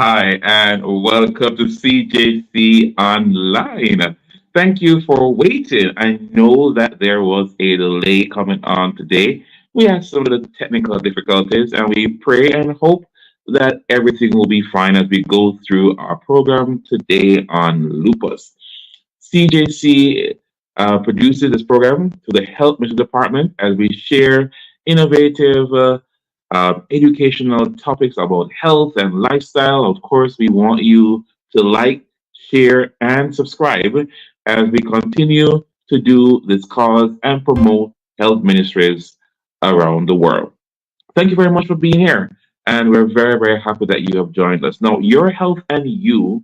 Hi, and welcome to CJC Online. Thank you for waiting. I know that there was a delay coming on today. We had some of the technical difficulties, and we pray and hope that everything will be fine as we go through our program today on lupus. CJC produces this program to the Health Mission Department as we share innovative educational topics about health and lifestyle. Of course, we want you to like, share, and subscribe as we continue to do this cause and promote health ministries around the world. Thank you very much for being here. And we're very, very happy that you have joined us. Now, Your Health and You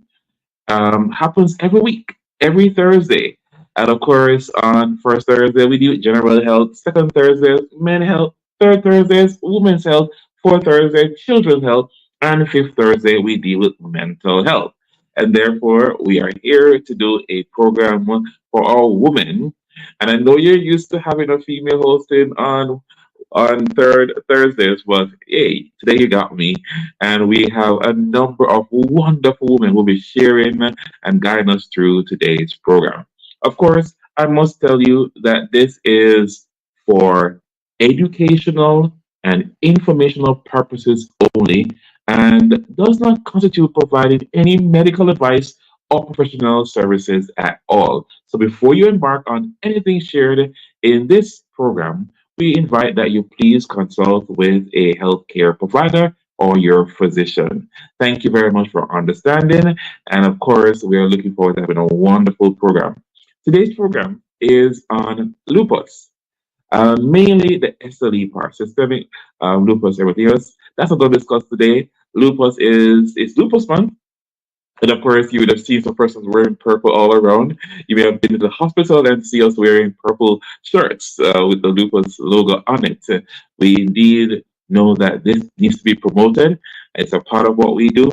happens every week, every Thursday. And of course, on first Thursday, we do general health. Second Thursday, men health. Third Thursday is women's health. Fourth Thursday, children's health. And fifth Thursday, we deal with mental health. And therefore, we are here to do a program for all women. And I know you're used to having a female hosting on third Thursdays, but hey, today you got me. And we have a number of wonderful women who will be sharing and guiding us through today's program. Of course, I must tell you that this is for educational and informational purposes only and does not constitute providing any medical advice or professional services at all. So before you embark on anything shared in this program, we invite that you please consult with a healthcare provider or your physician. Thank you very much for understanding. And of course, we are looking forward to having a wonderful program. Today's program is on lupus, mainly the SLE part, systemic lupus erythematosus. That's what we'll discuss today. Lupus is it's lupus month, and of course, you would have seen some persons wearing purple all around. You may have been to the hospital and see us wearing purple shirts with the lupus logo on it. We indeed know that this needs to be promoted. It's a part of what we do.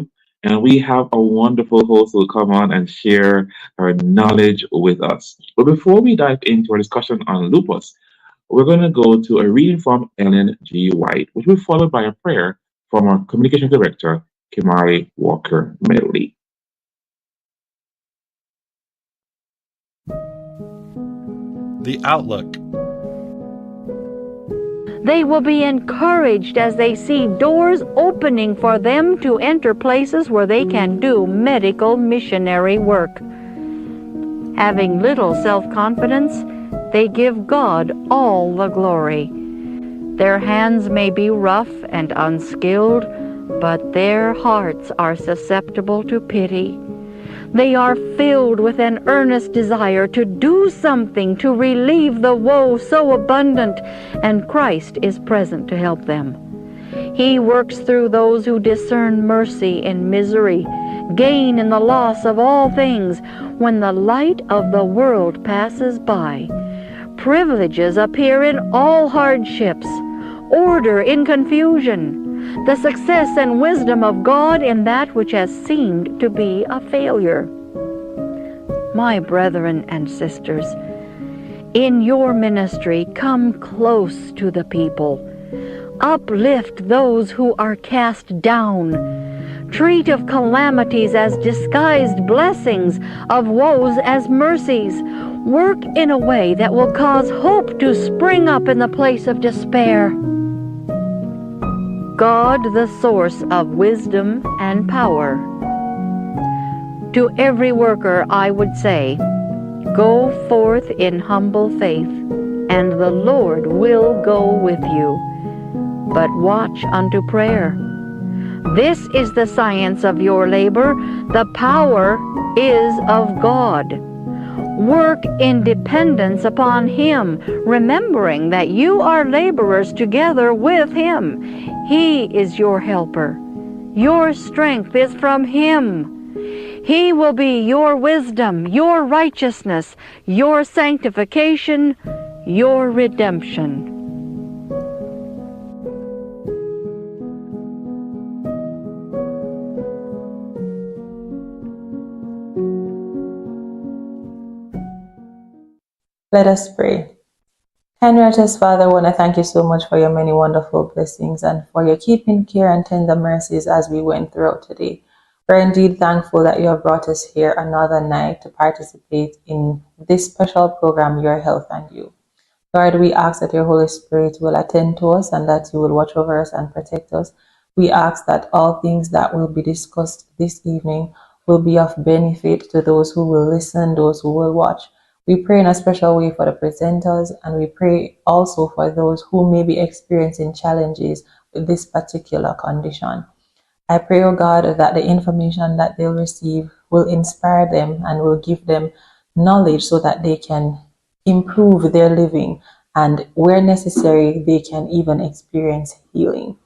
And we have a wonderful host who will come on and share her knowledge with us. But before we dive into our discussion on lupus, we're going to go to a reading from Ellen G. White, which will be followed by a prayer from our communication director, Kimari Walker Medley. The Outlook. They will be encouraged as they see doors opening for them to enter places where they can do medical missionary work. Having little self-confidence, they give God all the glory. Their hands may be rough and unskilled, but their hearts are susceptible to pity. They are filled with an earnest desire to do something to relieve the woe so abundant, and Christ is present to help them. He works through those who discern mercy in misery, gain in the loss of all things when the light of the world passes by. Privileges appear in all hardships, order in confusion, the success and wisdom of God in that which has seemed to be a failure. My brethren and sisters, in your ministry, come close to the people. Uplift those who are cast down. Treat of calamities as disguised blessings, of woes as mercies. Work in a way that will cause hope to spring up in the place of despair. God, the source of wisdom and power. To every worker I would say, go forth in humble faith, and the Lord will go with you. But watch unto prayer. This is the science of your labor. The power is of God. Work in dependence upon Him, remembering that you are laborers together with Him. He is your helper. Your strength is from Him. He will be your wisdom, your righteousness, your sanctification, your redemption. Let us pray. Kind righteous Father, I want to thank you so much for your many wonderful blessings and for your keeping care and tender mercies as we went throughout today. We're indeed thankful that you have brought us here another night to participate in this special program, Your Health and You. Lord, we ask that your Holy Spirit will attend to us and that you will watch over us and protect us. We ask that all things that will be discussed this evening will be of benefit to those who will listen, those who will watch. We pray in a special way for the presenters, and we pray also for those who may be experiencing challenges with this particular condition. I pray, O God, that the information that they'll receive will inspire them and will give them knowledge so that they can improve their living, and where necessary, they can even experience healing.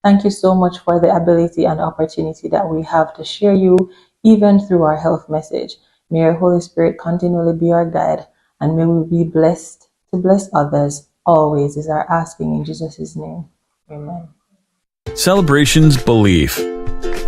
Thank you so much for the ability and opportunity that we have to share you, even through our health message. May your Holy Spirit continually be our guide, and may we be blessed to bless others always, is our asking in Jesus' name. Amen. Celebrations belief.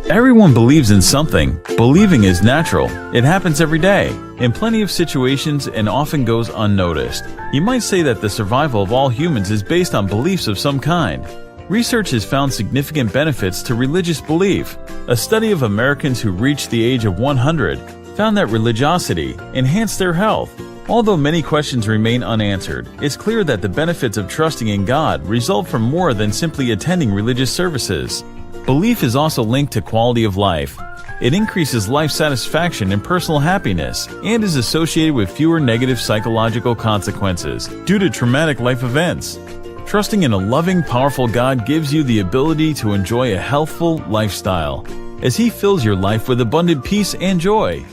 Everyone believes in something. Believing is natural. It happens every day, in plenty of situations, and often goes unnoticed. You might say that the survival of all humans is based on beliefs of some kind. Research has found significant benefits to religious belief. A study of Americans who reached the age of 100 found that religiosity enhanced their health. Although many questions remain unanswered, it's clear that the benefits of trusting in God result from more than simply attending religious services. Belief is also linked to quality of life. It increases life satisfaction and personal happiness, and is associated with fewer negative psychological consequences due to traumatic life events. Trusting in a loving, powerful God gives you the ability to enjoy a healthful lifestyle, as He fills your life with abundant peace and joy.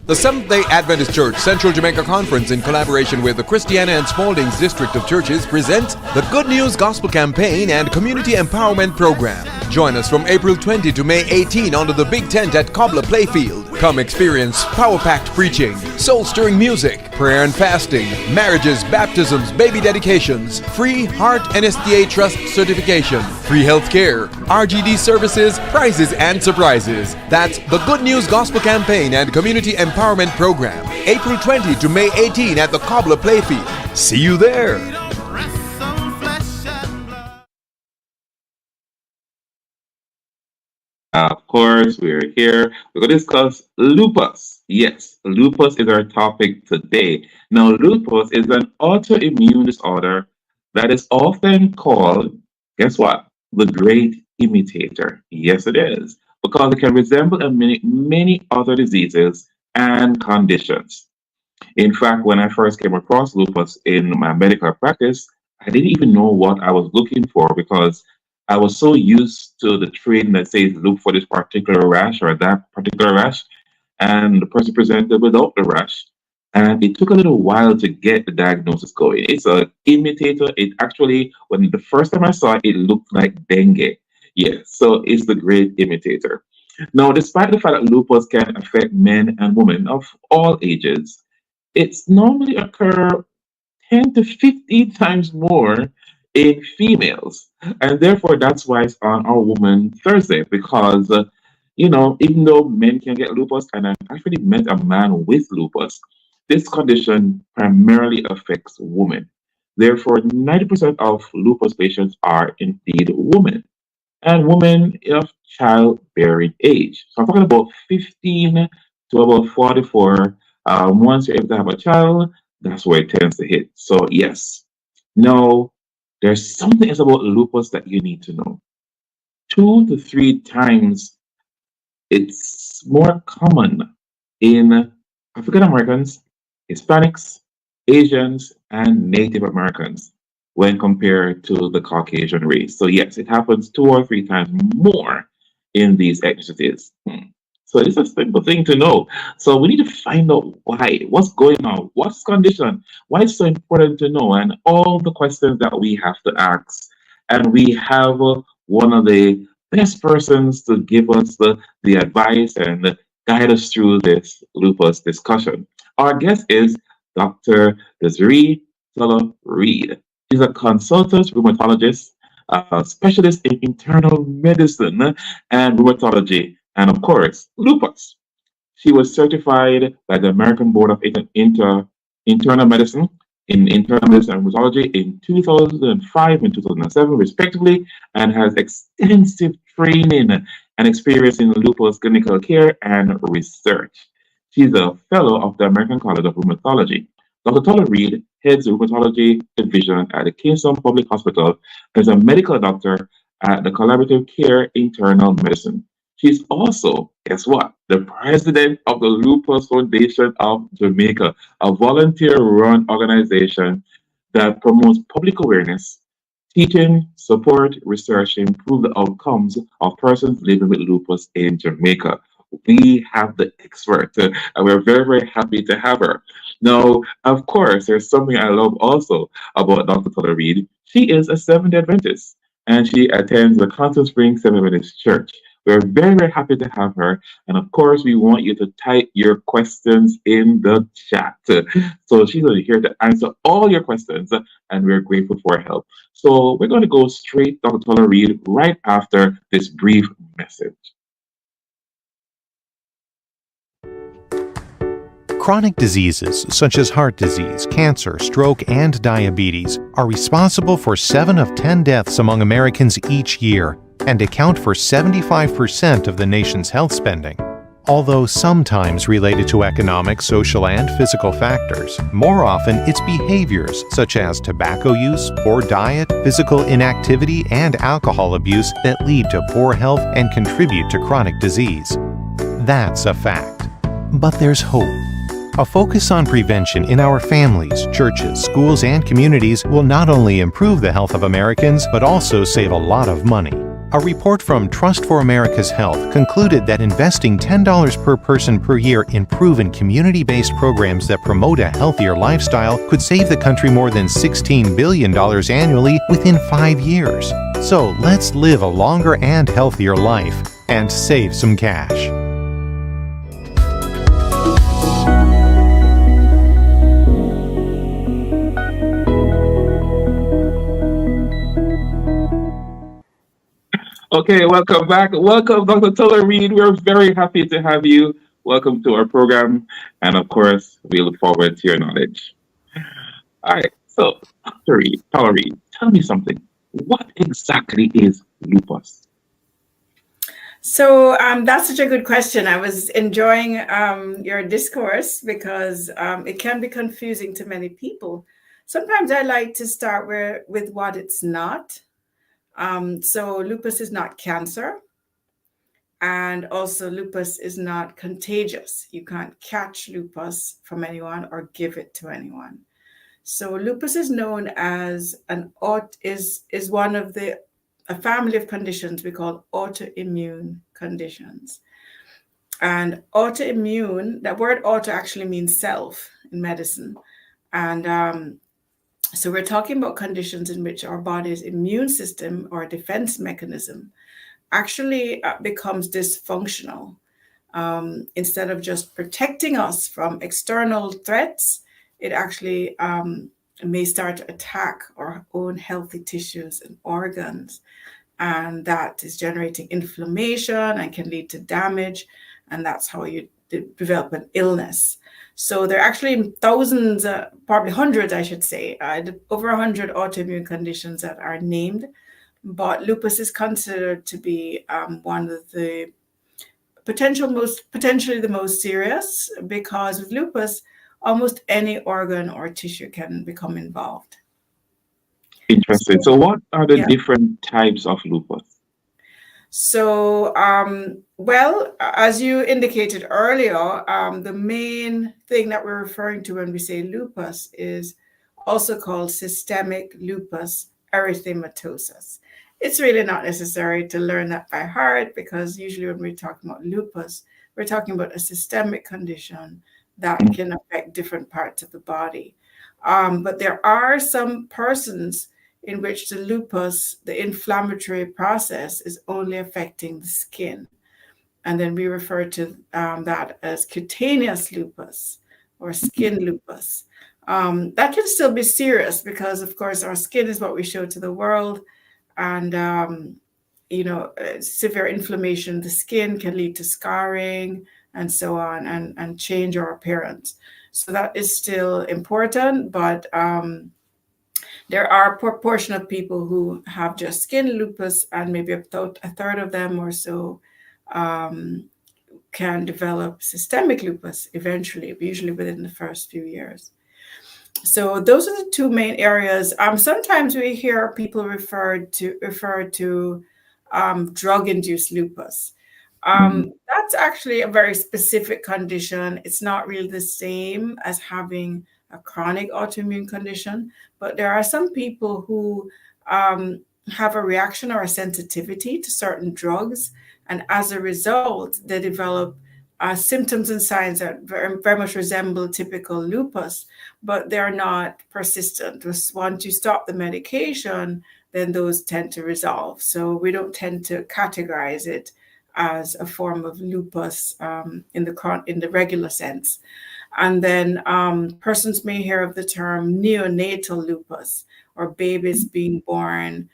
The Seventh-day Adventist Church Central Jamaica Conference, in collaboration with the Christiana and Spalding's District of Churches, presents the Good News Gospel Campaign and Community Empowerment Program. Join us from April 20 to May 18 under the Big Tent at Cobbler Playfield. Come experience power-packed preaching, soul-stirring music, prayer and fasting, marriages, baptisms, baby dedications, free Heart and SDA Trust certification, free health care, RGD services, prizes and surprises. That's the Good News Gospel Campaign and Community Empowerment Program, April 20 to May 18 at the Cobbler Playfield. See you there. Of course, we're here. We're going to discuss lupus. Yes, lupus is our topic today. Now, lupus is an autoimmune disorder that is often called, guess what? The great imitator. Yes, it is, because it can resemble many other diseases and conditions. In fact, when I first came across lupus in my medical practice, I didn't even know what I was looking for, because I was so used to the training that says look for this particular rash or that particular rash, and the person presented without the rash. And it took a little while to get the diagnosis going. It's an imitator. It actually, when the first time I saw it, it looked like dengue. Yeah, so it's the great imitator. Now, despite the fact that lupus can affect men and women of all ages, it's normally occur 10 to 15 times more in females. And therefore, that's why it's on our Woman Thursday, because, even though men can get lupus, and I actually met a man with lupus, this condition primarily affects women. Therefore, 90% of lupus patients are indeed women, and women of childbearing age. So I'm talking about 15 to about 44. Once you're able to have a child, that's where it tends to hit. So yes, now there's something else about lupus that you need to know. 2 to 3 times it's more common in African Americans, Hispanics, Asians, and Native Americans when compared to the Caucasian race. So yes, it happens 2 or 3 times more in these ethnicities. So it's a simple thing to know. So we need to find out why, what's going on, what's condition, why it's so important to know, and all the questions that we have to ask. And we have one of the best persons to give us the advice and guide us through this lupus discussion. Our guest is Dr. Desiree Reed. She's a consultant rheumatologist, a specialist in internal medicine and rheumatology, and of course, lupus. She was certified by the American Board of Internal Medicine in internal medicine and rheumatology in 2005 and 2007, respectively, and has extensive training and experience in lupus clinical care and research. She's a fellow of the American College of Rheumatology. Dr. Tola Reed heads the rheumatology division at the Kingston Public Hospital and is a medical doctor at the Collaborative Care Internal Medicine. She's also, guess what, the president of the Lupus Foundation of Jamaica, a volunteer run organization that promotes public awareness, teaching, support, research, and improve the outcomes of persons living with lupus in Jamaica. We have the expert, and we're very, very happy to have her. Now, of course, there's something I love also about Dr. Tola Reed. She is a Seventh-day Adventist, and she attends the Constant Spring Seventh Adventist Church. We're very, very happy to have her. And of course, we want you to type your questions in the chat. So she's going to be here to answer all your questions, and we're grateful for her help. So we're going to go straight, Dr. Tola Reed, right after this brief message. Chronic diseases such as heart disease, cancer, stroke, and diabetes are responsible for 7 of 10 deaths among Americans each year and account for 75% of the nation's health spending. Although sometimes related to economic, social, and physical factors, more often it's behaviors such as tobacco use, poor diet, physical inactivity, and alcohol abuse that lead to poor health and contribute to chronic disease. That's a fact. But there's hope. A focus on prevention in our families, churches, schools, and communities will not only improve the health of Americans, but also save a lot of money. A report from Trust for America's Health concluded that investing $10 per person per year in proven community-based programs that promote a healthier lifestyle could save the country more than $16 billion annually within 5 years. So let's live a longer and healthier life and save some cash. Okay, welcome back. Welcome, Dr. Tola Reed. We're very happy to have you. Welcome to our program. And of course, we look forward to your knowledge. All right, so Dr. Reed, Tola Reed, tell me something. What exactly is lupus? So that's such a good question. I was enjoying your discourse because it can be confusing to many people. Sometimes I like to start with what it's not. So lupus is not cancer, and also lupus is not contagious. You can't catch lupus from anyone or give it to anyone. So lupus is known as is one of a family of conditions we call autoimmune conditions. And autoimmune, that word auto actually means self in medicine. And so we're talking about conditions in which our body's immune system or defense mechanism actually becomes dysfunctional. Instead of just protecting us from external threats, it actually may start to attack our own healthy tissues and organs. And that is generating inflammation and can lead to damage. And that's how you develop an illness. So there are actually thousands, probably hundreds, I should say, over 100 autoimmune conditions that are named. But lupus is considered to be one of the potentially the most serious, because with lupus, almost any organ or tissue can become involved. Interesting. So what are the different types of lupus? So, well, as you indicated earlier, the main thing that we're referring to when we say lupus is also called systemic lupus erythematosus. It's really not necessary to learn that by heart, because usually when we're talking about lupus, we're talking about a systemic condition that can affect different parts of the body. But there are some persons in which the lupus, the inflammatory process, is only affecting the skin. And then we refer to that as cutaneous lupus or skin lupus. That can still be serious because, of course, our skin is what we show to the world. And, severe inflammation of the skin can lead to scarring and so on, and change our appearance. So that is still important, but there are a proportion of people who have just skin lupus, and maybe a third of them or so can develop systemic lupus eventually, usually within the first few years. So those are the two main areas. Sometimes we hear people refer to drug-induced lupus. That's actually a very specific condition. It's not really the same as having a chronic autoimmune condition, but there are some people who have a reaction or a sensitivity to certain drugs, and as a result, they develop symptoms and signs that very much resemble typical lupus, but they're not persistent. Once you stop the medication, then those tend to resolve. So we don't tend to categorize it as a form of lupus in the regular sense. And then persons may hear of the term neonatal lupus, or babies being born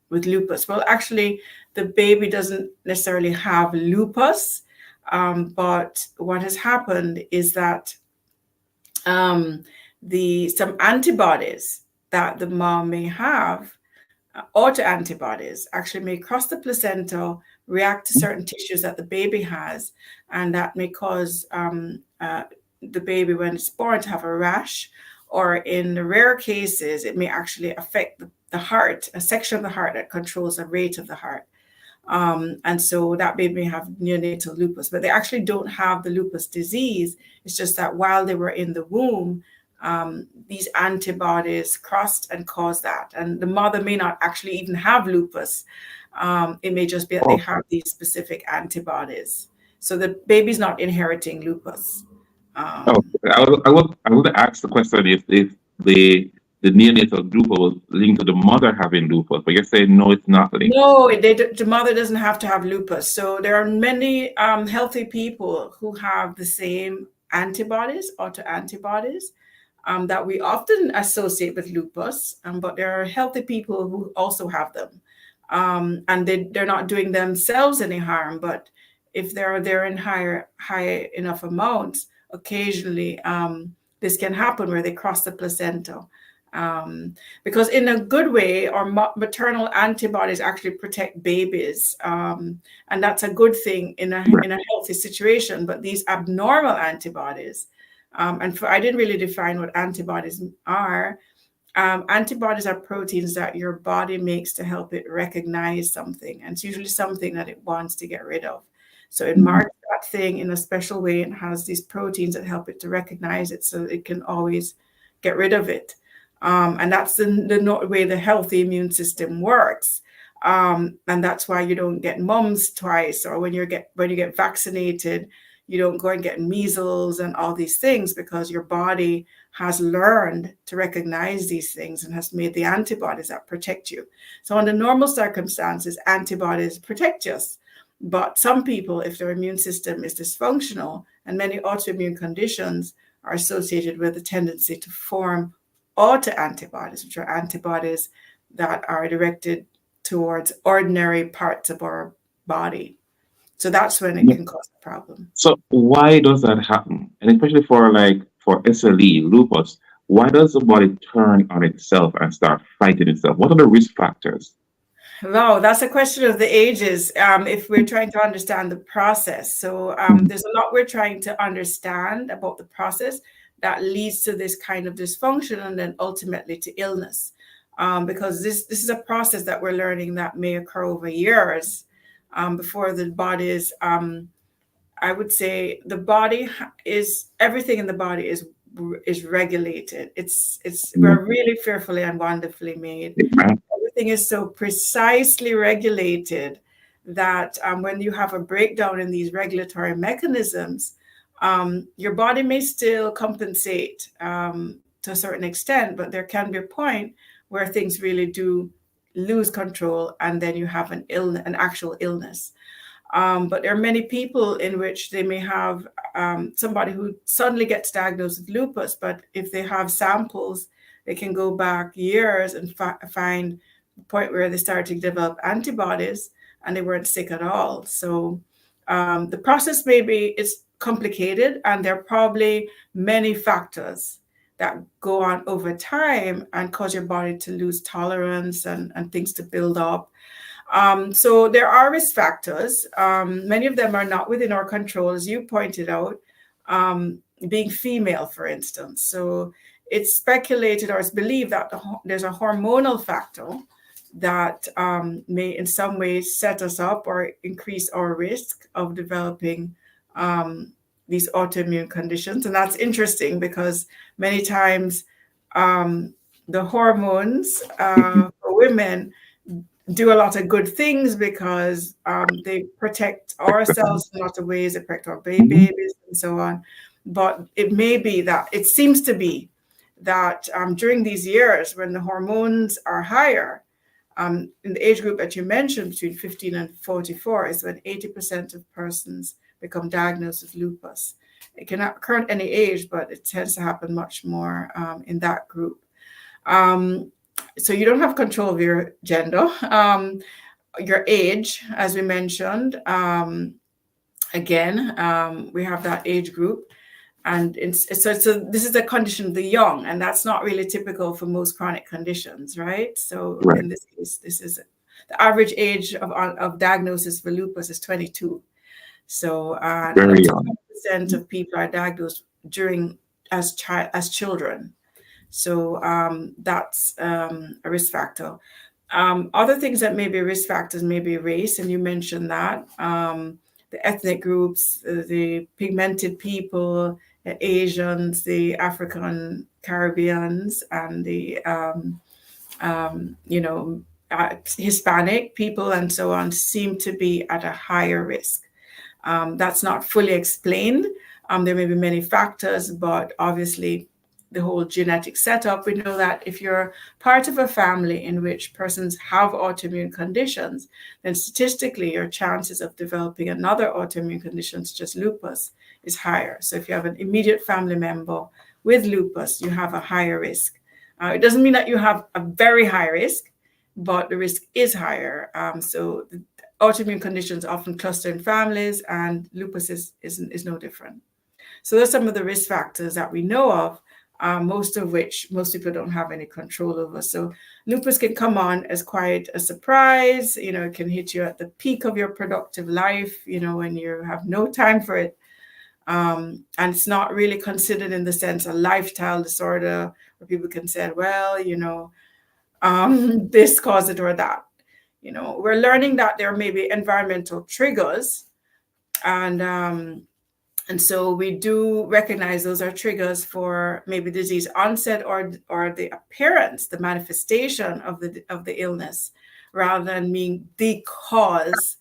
with lupus. Well, actually, the baby doesn't necessarily have lupus, but what has happened is that some antibodies that the mom may have, autoantibodies, actually may cross the placenta, react to certain tissues that the baby has, and that may cause the baby, when it's born, to have a rash, or in the rare cases, it may actually affect the heart, a section of the heart that controls the rate of the heart. And so that baby may have neonatal lupus, but they actually don't have the lupus disease. It's just that while they were in the womb, these antibodies crossed and caused that. And the mother may not actually even have lupus. It may just be that they have these specific antibodies. So the baby's not inheriting lupus. I would ask the question if the neonatal lupus was linked to the mother having lupus, but you're saying no, it's not linked. No, the mother doesn't have to have lupus. So there are many healthy people who have the same antibodies, autoantibodies, that we often associate with lupus, but there are healthy people who also have them. And they're not doing themselves any harm, but if they're in high enough amounts, occasionally this can happen where they cross the placenta. Because in a good way, our maternal antibodies actually protect babies, and that's a good thing in a healthy situation. But these abnormal antibodies, I didn't really define what antibodies are. Antibodies are proteins that your body makes to help it recognize something, and it's usually something that it wants to get rid of. So it marks that thing in a special way and has these proteins that help it to recognize it, so it can always get rid of it. And that's the way the healthy immune system works. And that's why you don't get mumps twice, or when you get vaccinated, you don't go and get measles and all these things, because your body has learned to recognize these things and has made the antibodies that protect you. So under normal circumstances, antibodies protect us. But some people, if their immune system is dysfunctional, and many autoimmune conditions are associated with a tendency to form autoantibodies, which are antibodies that are directed towards ordinary parts of our body. So that's when it can cause a problem. So why does that happen? And especially for SLE, lupus, why does the body turn on itself and start fighting itself? What are the risk factors? Wow, that's a question of the ages, if we're trying to understand the process. So there's a lot we're trying to understand about the process that leads to this kind of dysfunction and then ultimately to illness. Because this is a process that we're learning that may occur over years before the body is, I would say the body is, everything in the body is regulated. We're really fearfully and wonderfully made. Everything is so precisely regulated that when you have a breakdown in these regulatory mechanisms, your body may still compensate to a certain extent, but there can be a point where things really do lose control, and then you have an actual illness. But there are many people in which they may have somebody who suddenly gets diagnosed with lupus, but if they have samples, they can go back years and find the point where they started to develop antibodies and they weren't sick at all. So the process it's complicated, and there are probably many factors that go on over time and cause your body to lose tolerance and things to build up. So there are risk factors. Many of them are not within our control, as you pointed out, being female, for instance. So it's speculated or it's believed that there's a hormonal factor that may in some ways set us up or increase our risk of developing these autoimmune conditions. And that's interesting because many times the hormones for women do a lot of good things because they protect ourselves in a lot of ways, they protect our babies and so on. But it may be that, it seems to be that during these years when the hormones are higher, in the age group that you mentioned, between 15 and 44, is when 80% of persons become diagnosed with lupus. It can occur at any age, but it tends to happen much more in that group. So you don't have control of your gender, your age, as we mentioned. Again, we have that age group. And so this is a condition of the young, and that's not really typical for most chronic conditions, right? So in this case, this is the average age of diagnosis for lupus is 22. So 20% of people are diagnosed as children. So that's a risk factor. Other things that may be risk factors may be race, and you mentioned that. The ethnic groups, the pigmented people, the Asians, the African Caribbeans, and the Hispanic people and so on seem to be at a higher risk. That's not fully explained. There may be many factors, but obviously the whole genetic setup, we know that if you're part of a family in which persons have autoimmune conditions, then statistically your chances of developing another autoimmune condition, such as lupus, is higher. So if you have an immediate family member with lupus, you have a higher risk. It doesn't mean that you have a very high risk, but the risk is higher. So the autoimmune conditions often cluster in families, and lupus is no different. So those are some of the risk factors that we know of, most of which most people don't have any control over. So lupus can come on as quite a surprise. It can hit you at the peak of your productive life, when you have no time for it. And it's not really considered in the sense a lifestyle disorder where people can say, well, this caused it or that. We're learning that there may be environmental triggers, and so we do recognize those are triggers for maybe disease onset or the appearance, the manifestation of the illness, rather than being the cause.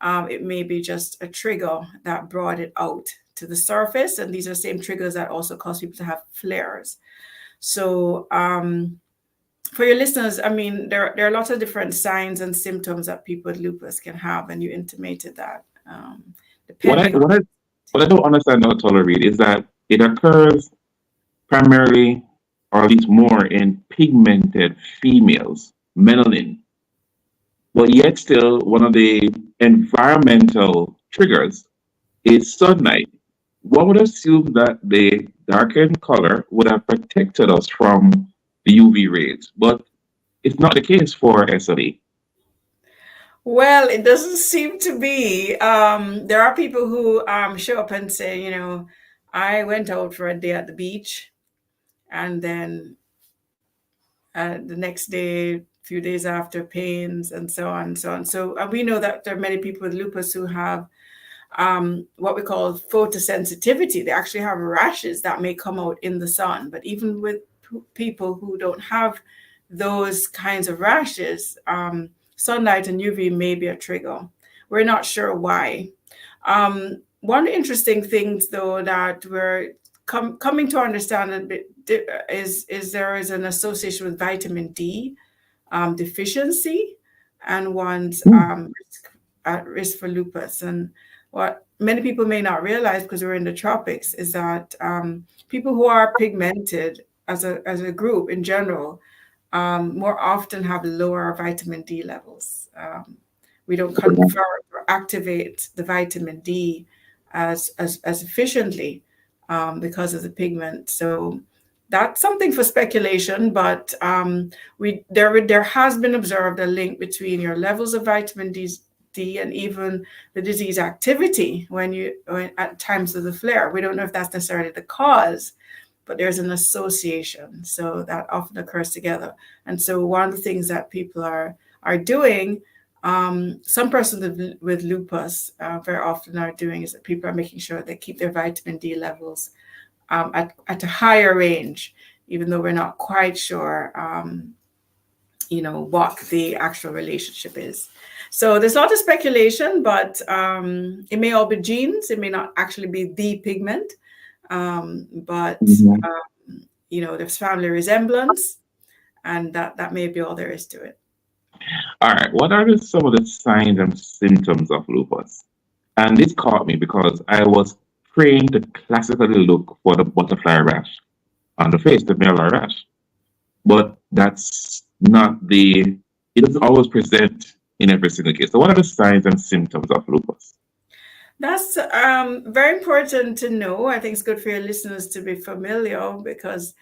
It may be just a trigger that brought it out to the surface, and these are the same triggers that also cause people to have flares. So for your listeners, there are lots of different signs and symptoms that people with lupus can have, and you intimated that. What I don't understand, Dr. Reed, is that it occurs primarily, or at least more, in pigmented females, melanin. But yet still, one of the environmental triggers is sunlight. One would assume that the darkened color would have protected us from the UV rays, but it's not the case for SLE. Well, it doesn't seem to be. There are people who show up and say, I went out for a day at the beach, and then the next day, a few days after, pains and so on and so on. So we know that there are many people with lupus who have what we call photosensitivity. They actually have rashes that may come out in the sun. But even with people who don't have those kinds of rashes, sunlight and UV may be a trigger. We're not sure why. One interesting thing, though, that we're coming to understand a bit is there is an association with vitamin D deficiency and one's at risk for lupus. And what many people may not realize, because we're in the tropics, is that people who are pigmented as a group in general more often have lower vitamin D levels. We don't convert or activate the vitamin D as efficiently because of the pigment. So That's something for speculation, but there has been observed a link between your levels of vitamin D and even the disease activity when at times of the flare. We don't know if that's necessarily the cause, but there's an association. So that often occurs together. And so one of the things that people are doing, some persons with lupus very often are doing, is that people are making sure they keep their vitamin D levels at a higher range, even though we're not quite sure, what the actual relationship is. So there's a lot of speculation, but it may all be genes. It may not actually be the pigment, but there's family resemblance, and that may be all there is to it. All right. What are some of the signs and symptoms of lupus? And this caught me because I was trained to classically look for the butterfly rash on the face, the male rash. But that's not it doesn't always present in every single case. So what are the signs and symptoms of lupus? That's very important to know. I think it's good for your listeners to be familiar because,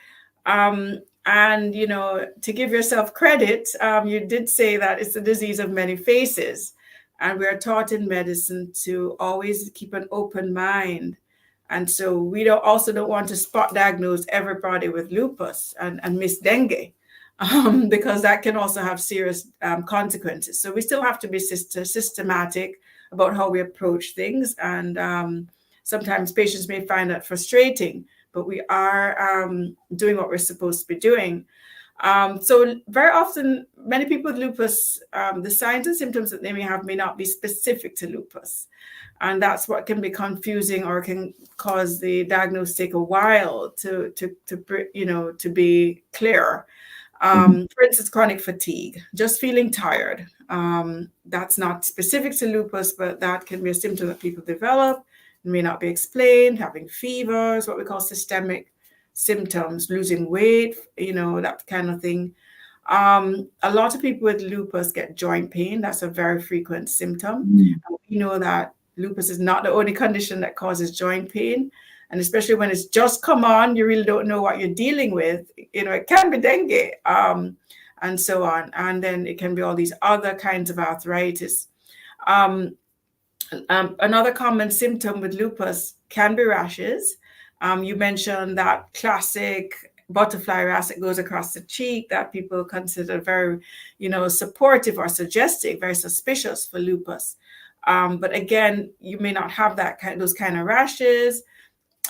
and to give yourself credit, you did say that it's a disease of many faces. And we are taught in medicine to always keep an open mind. And so we also don't want to spot diagnose everybody with lupus and miss dengue, because that can also have serious consequences. So we still have to be systematic about how we approach things. And sometimes patients may find that frustrating, but we are doing what we're supposed to be doing. So very often, many people with lupus, the signs and symptoms that they may have may not be specific to lupus. And that's what can be confusing or can cause the diagnosis to take a while to be clear. For instance, chronic fatigue, just feeling tired. That's not specific to lupus, but that can be a symptom that people develop. It may not be explained. Having fevers, what we call systemic symptoms, losing weight, that kind of thing. A lot of people with lupus get joint pain. That's a very frequent symptom. And we know that lupus is not the only condition that causes joint pain. And especially when it's just come on, you really don't know what you're dealing with. It can be dengue, and so on. And then it can be all these other kinds of arthritis. Another common symptom with lupus can be rashes. You mentioned that classic butterfly rash that goes across the cheek that people consider very, supportive or suggestive, very suspicious for lupus. But again, you may not have those kind of rashes.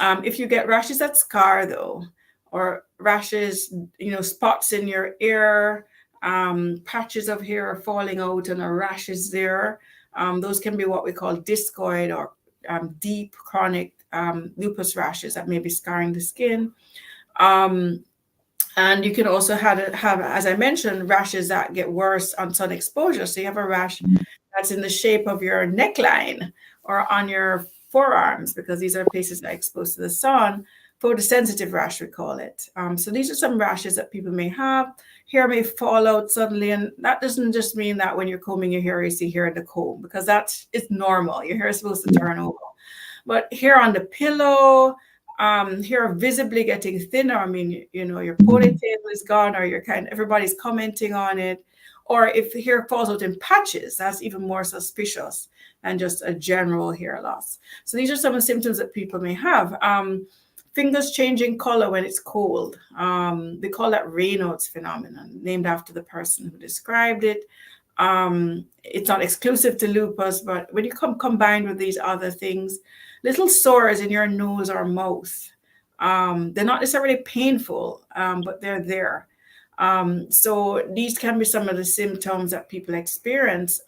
If you get rashes that scar, though, or rashes, spots in your ear, patches of hair are falling out and a rash is there, those can be what we call discoid or deep chronic lupus rashes that may be scarring the skin. And you can also have, as I mentioned, rashes that get worse on sun exposure. So you have a rash that's in the shape of your neckline or on your forearms, because these are places that are exposed to the sun. Photosensitive rash, we call it. So these are some rashes that people may have. Hair may fall out suddenly, and that doesn't just mean that when you're combing your hair, you see hair in the comb, because it's normal. Your hair is supposed to turn over. But hair on the pillow, hair visibly getting thinner. I mean, your ponytail is gone, or everybody's commenting on it. Or if the hair falls out in patches, that's even more suspicious than just a general hair loss. So these are some of the symptoms that people may have. Fingers changing color when it's cold. They call that Raynaud's phenomenon, named after the person who described it. It's not exclusive to lupus, but when you combined with these other things, little sores in your nose or mouth. They're not necessarily painful, but they're there. So these can be some of the symptoms that people experience.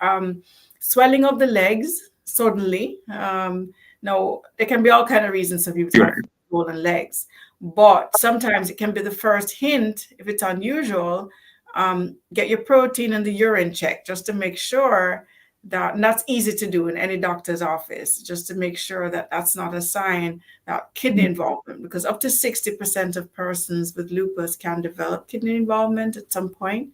Swelling of the legs suddenly. Now, there can be all kinds of reasons for people to have swollen legs, but sometimes it can be the first hint, if it's unusual. Get your protein in the urine checked just to make sure that, and that's easy to do in any doctor's office, just to make sure that that's not a sign that kidney involvement, because up to 60% of persons with lupus can develop kidney involvement at some point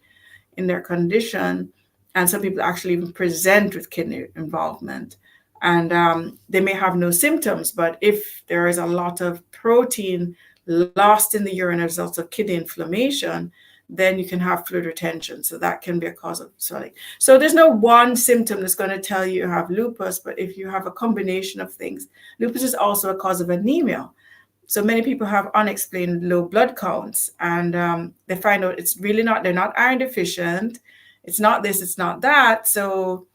in their condition. And some people actually even present with kidney involvement. And they may have no symptoms, but if there is a lot of protein lost in the urine as a result of kidney inflammation, then you can have fluid retention. So that can be a cause of swelling. So there's no one symptom that's going to tell you have lupus, but if you have a combination of things, lupus is also a cause of anemia. So many people have unexplained low blood counts, and they find out it's really not, they're not iron deficient. It's not this, it's not that. So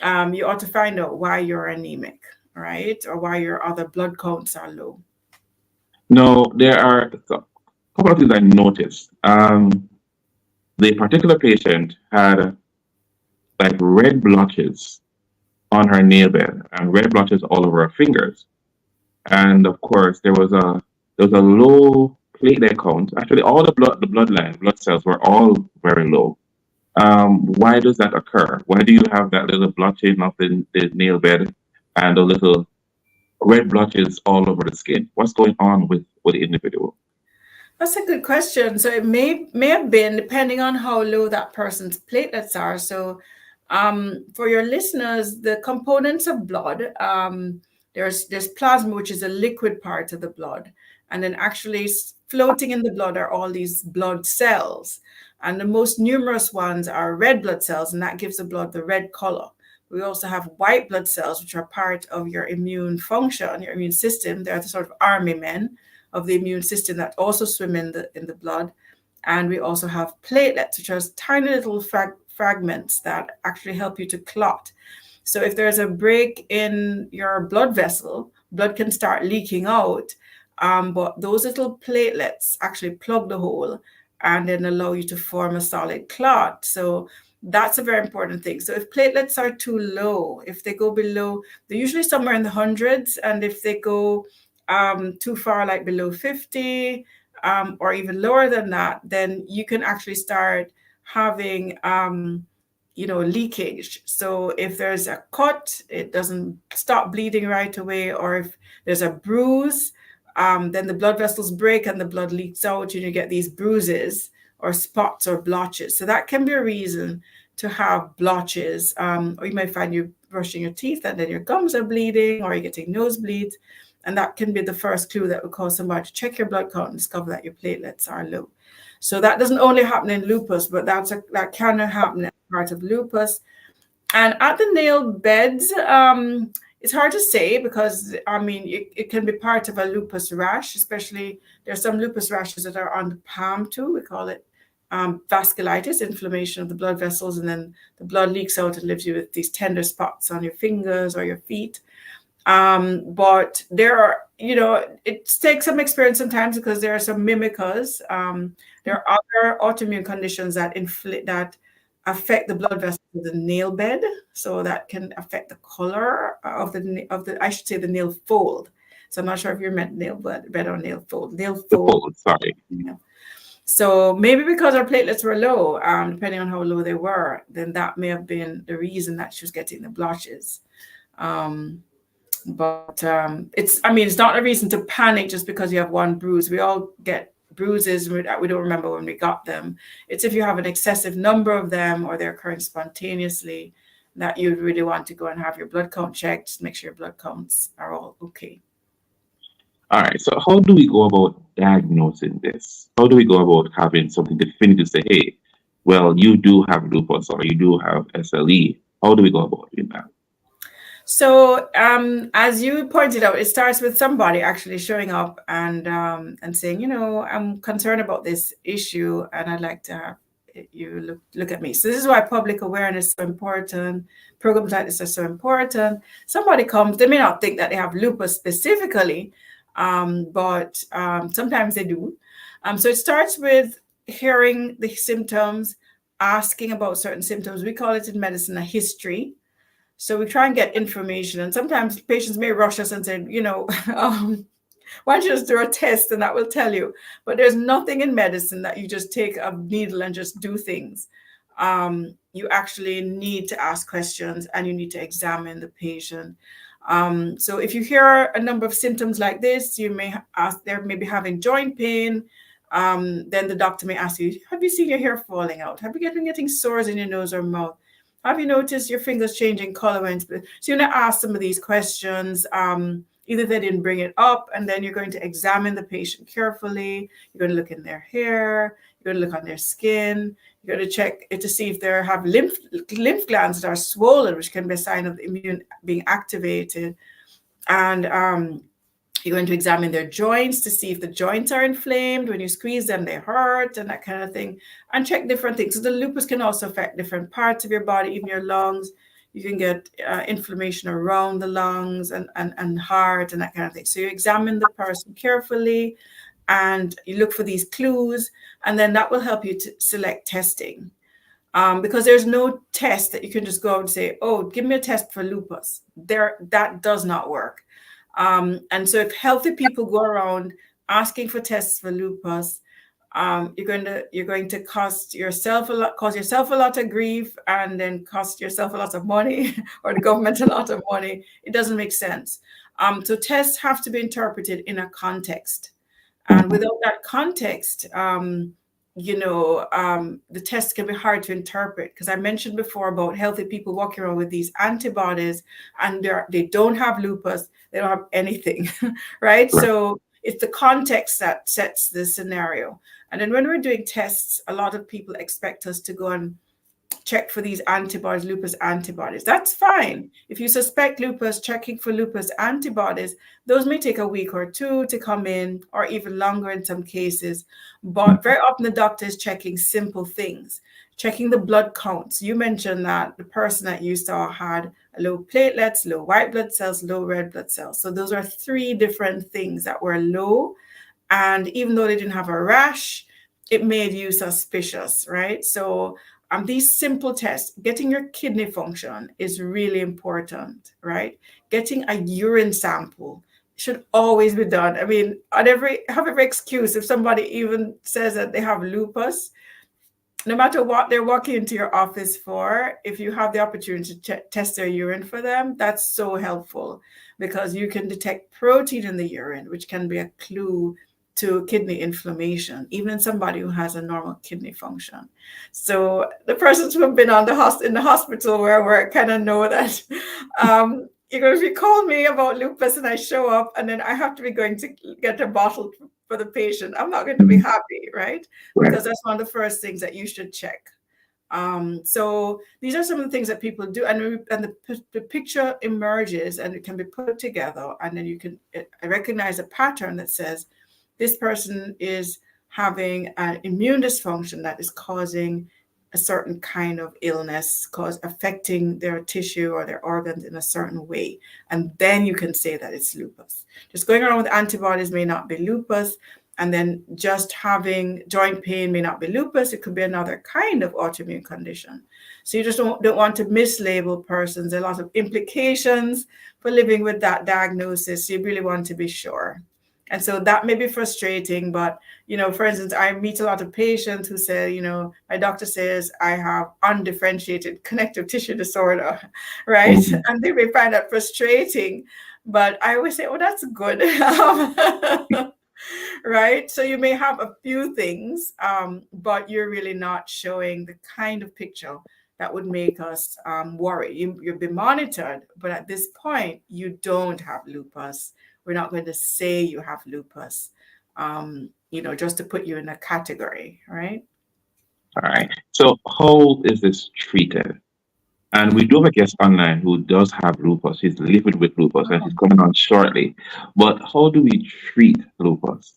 you ought to find out why you're anemic, right? Or why your other blood counts are low. No, there are a couple of things I noticed. The particular patient had like red blotches on her nail bed and red blotches all over her fingers. And of course, there was a low platelet count. Actually, all the blood cells were all very low. Why does that occur? Why do you have that little blotching of the nail bed and the little red blotches all over the skin? What's going on with the individual? That's a good question. So it may have been depending on how low that person's platelets are. So for your listeners, the components of blood, there's plasma, which is a liquid part of the blood. And then actually floating in the blood are all these blood cells. And the most numerous ones are red blood cells, and that gives the blood the red color. We also have white blood cells, which are part of your immune function, your immune system. They're the sort of army men of the immune system that also swim in the blood. And we also have platelets, which are tiny little fragments that actually help you to clot. So if there's a break in your blood vessel, blood can start leaking out, but those little platelets actually plug the hole and then allow you to form a solid clot. So that's a very important thing. So if platelets are too low, if they go below, they're usually somewhere in the hundreds, and if they go too far, like below 50 or even lower than that, then you can actually start having leakage. So if there's a cut, it doesn't stop bleeding right away, or if there's a bruise, then the blood vessels break and the blood leaks out, and you get these bruises or spots or blotches. So that can be a reason to have blotches, or you might find you brushing your teeth and then your gums are bleeding, or you're getting nosebleeds. And that can be the first clue that would cause somebody to check your blood count and discover that your platelets are low. So that doesn't only happen in lupus, but that can happen as part of lupus. And at the nail beds, it's hard to say because, it can be part of a lupus rash, especially there's some lupus rashes that are on the palm too. We call it vasculitis, inflammation of the blood vessels, and then the blood leaks out and leaves you with these tender spots on your fingers or your feet. But there are, it takes some experience sometimes because there are some mimicas. There are other autoimmune conditions that affect the blood vessels of the nail bed. So that can affect the color of the nail fold. So I'm not sure if you meant nail bed or nail fold. Nail fold. Sorry. Yeah. So maybe because our platelets were low, depending on how low they were, then that may have been the reason that she was getting the blotches. But it's not a reason to panic just because you have one bruise. We all get bruises. We don't remember when we got them. It's if you have an excessive number of them or they're occurring spontaneously that you'd really want to go and have your blood count checked, make sure your blood counts are all okay. All right. So how do we go about diagnosing this? How do we go about having something definitive to say, hey, well, you do have lupus or you do have SLE? How do we go about doing that? So as you pointed out, it starts with somebody actually showing up and saying, I'm concerned about this issue and I'd like to have you look at me. So this is why public awareness is so important. Programs like this are so important. Somebody comes, they may not think that they have lupus specifically, but sometimes they do. So it starts with hearing the symptoms, asking about certain symptoms. We call it in medicine a history. So we try and get information, and sometimes patients may rush us and say, why don't you just do a test and that will tell you. But there's nothing in medicine that you just take a needle and just do things. You actually need to ask questions and you need to examine the patient. So if you hear a number of symptoms like this, you may ask, they're maybe having joint pain. Then the doctor may ask you, have you seen your hair falling out? Have you been getting sores in your nose or mouth? Have you noticed your fingers changing color? So you want to ask some of these questions. either they didn't bring it up, and then you're going to examine the patient carefully. You're going to look in their hair. You're going to look on their skin. You're going to check it to see if they have lymph glands that are swollen, which can be a sign of the immune being activated. And you're going to examine their joints to see if the joints are inflamed. When you squeeze them, they hurt, and that kind of thing, and check different things. So the lupus can also affect different parts of your body, even your lungs. You can get inflammation around the lungs and heart and that kind of thing. So you examine the person carefully and you look for these clues, and then that will help you to select testing. Because there's no test that you can just go out and say, oh, give me a test for lupus. That does not work. And so if healthy people go around asking for tests for lupus, you're going to cause yourself a lot of grief, and then cost yourself a lot of money or the government a lot of money. It doesn't make sense. So tests have to be interpreted in a context, and without that context, the test can be hard to interpret, because I mentioned before about healthy people walking around with these antibodies and they don't have lupus, they don't have anything, right? So it's the context that sets the scenario. And then when we're doing tests, a lot of people expect us to go and check for these antibodies, lupus antibodies. That's fine. If you suspect lupus, checking for lupus antibodies, those may take a week or two to come in, or even longer in some cases. But very often the doctor is checking simple things, checking the blood counts. You mentioned that the person that you saw had low platelets, low white blood cells, low red blood cells. So those are 3 different things that were low. And even though they didn't have a rash, it made you suspicious, right? So these simple tests, getting your kidney function is really important, right? Getting a urine sample should always be done. I mean, have every excuse. If somebody even says that they have lupus, no matter what they're walking into your office for, if you have the opportunity to test their urine for them, that's so helpful, because you can detect protein in the urine, which can be a clue to kidney inflammation, even in somebody who has a normal kidney function. So the persons who have been in the hospital where I work kind of know that if you call me about lupus and I show up and then I have to be going to get a bottle for the patient, I'm not going to be happy, right? Because that's one of the first things that you should check. So these are some of the things that people do, and the picture emerges and it can be put together, and then you can recognize a pattern that says, this person is having an immune dysfunction that is causing a certain kind of illness, affecting their tissue or their organs in a certain way. And then you can say that it's lupus. Just going around with antibodies may not be lupus. And then just having joint pain may not be lupus. It could be another kind of autoimmune condition. So you just don't want to mislabel persons. There are a lot of implications for living with that diagnosis. So you really want to be sure. And so that may be frustrating, but, for instance, I meet a lot of patients who say, my doctor says I have undifferentiated connective tissue disorder, right? And they may find that frustrating, but I always say, oh, that's good, right? So you may have a few things, but you're really not showing the kind of picture that would make us worry. You'll be monitored, but at this point, you don't have lupus. We're not going to say you have lupus, just to put you in a category, right? All right. So how is this treated? And we do have a guest online who does have lupus. He's living with lupus and he's coming on shortly. But how do we treat lupus?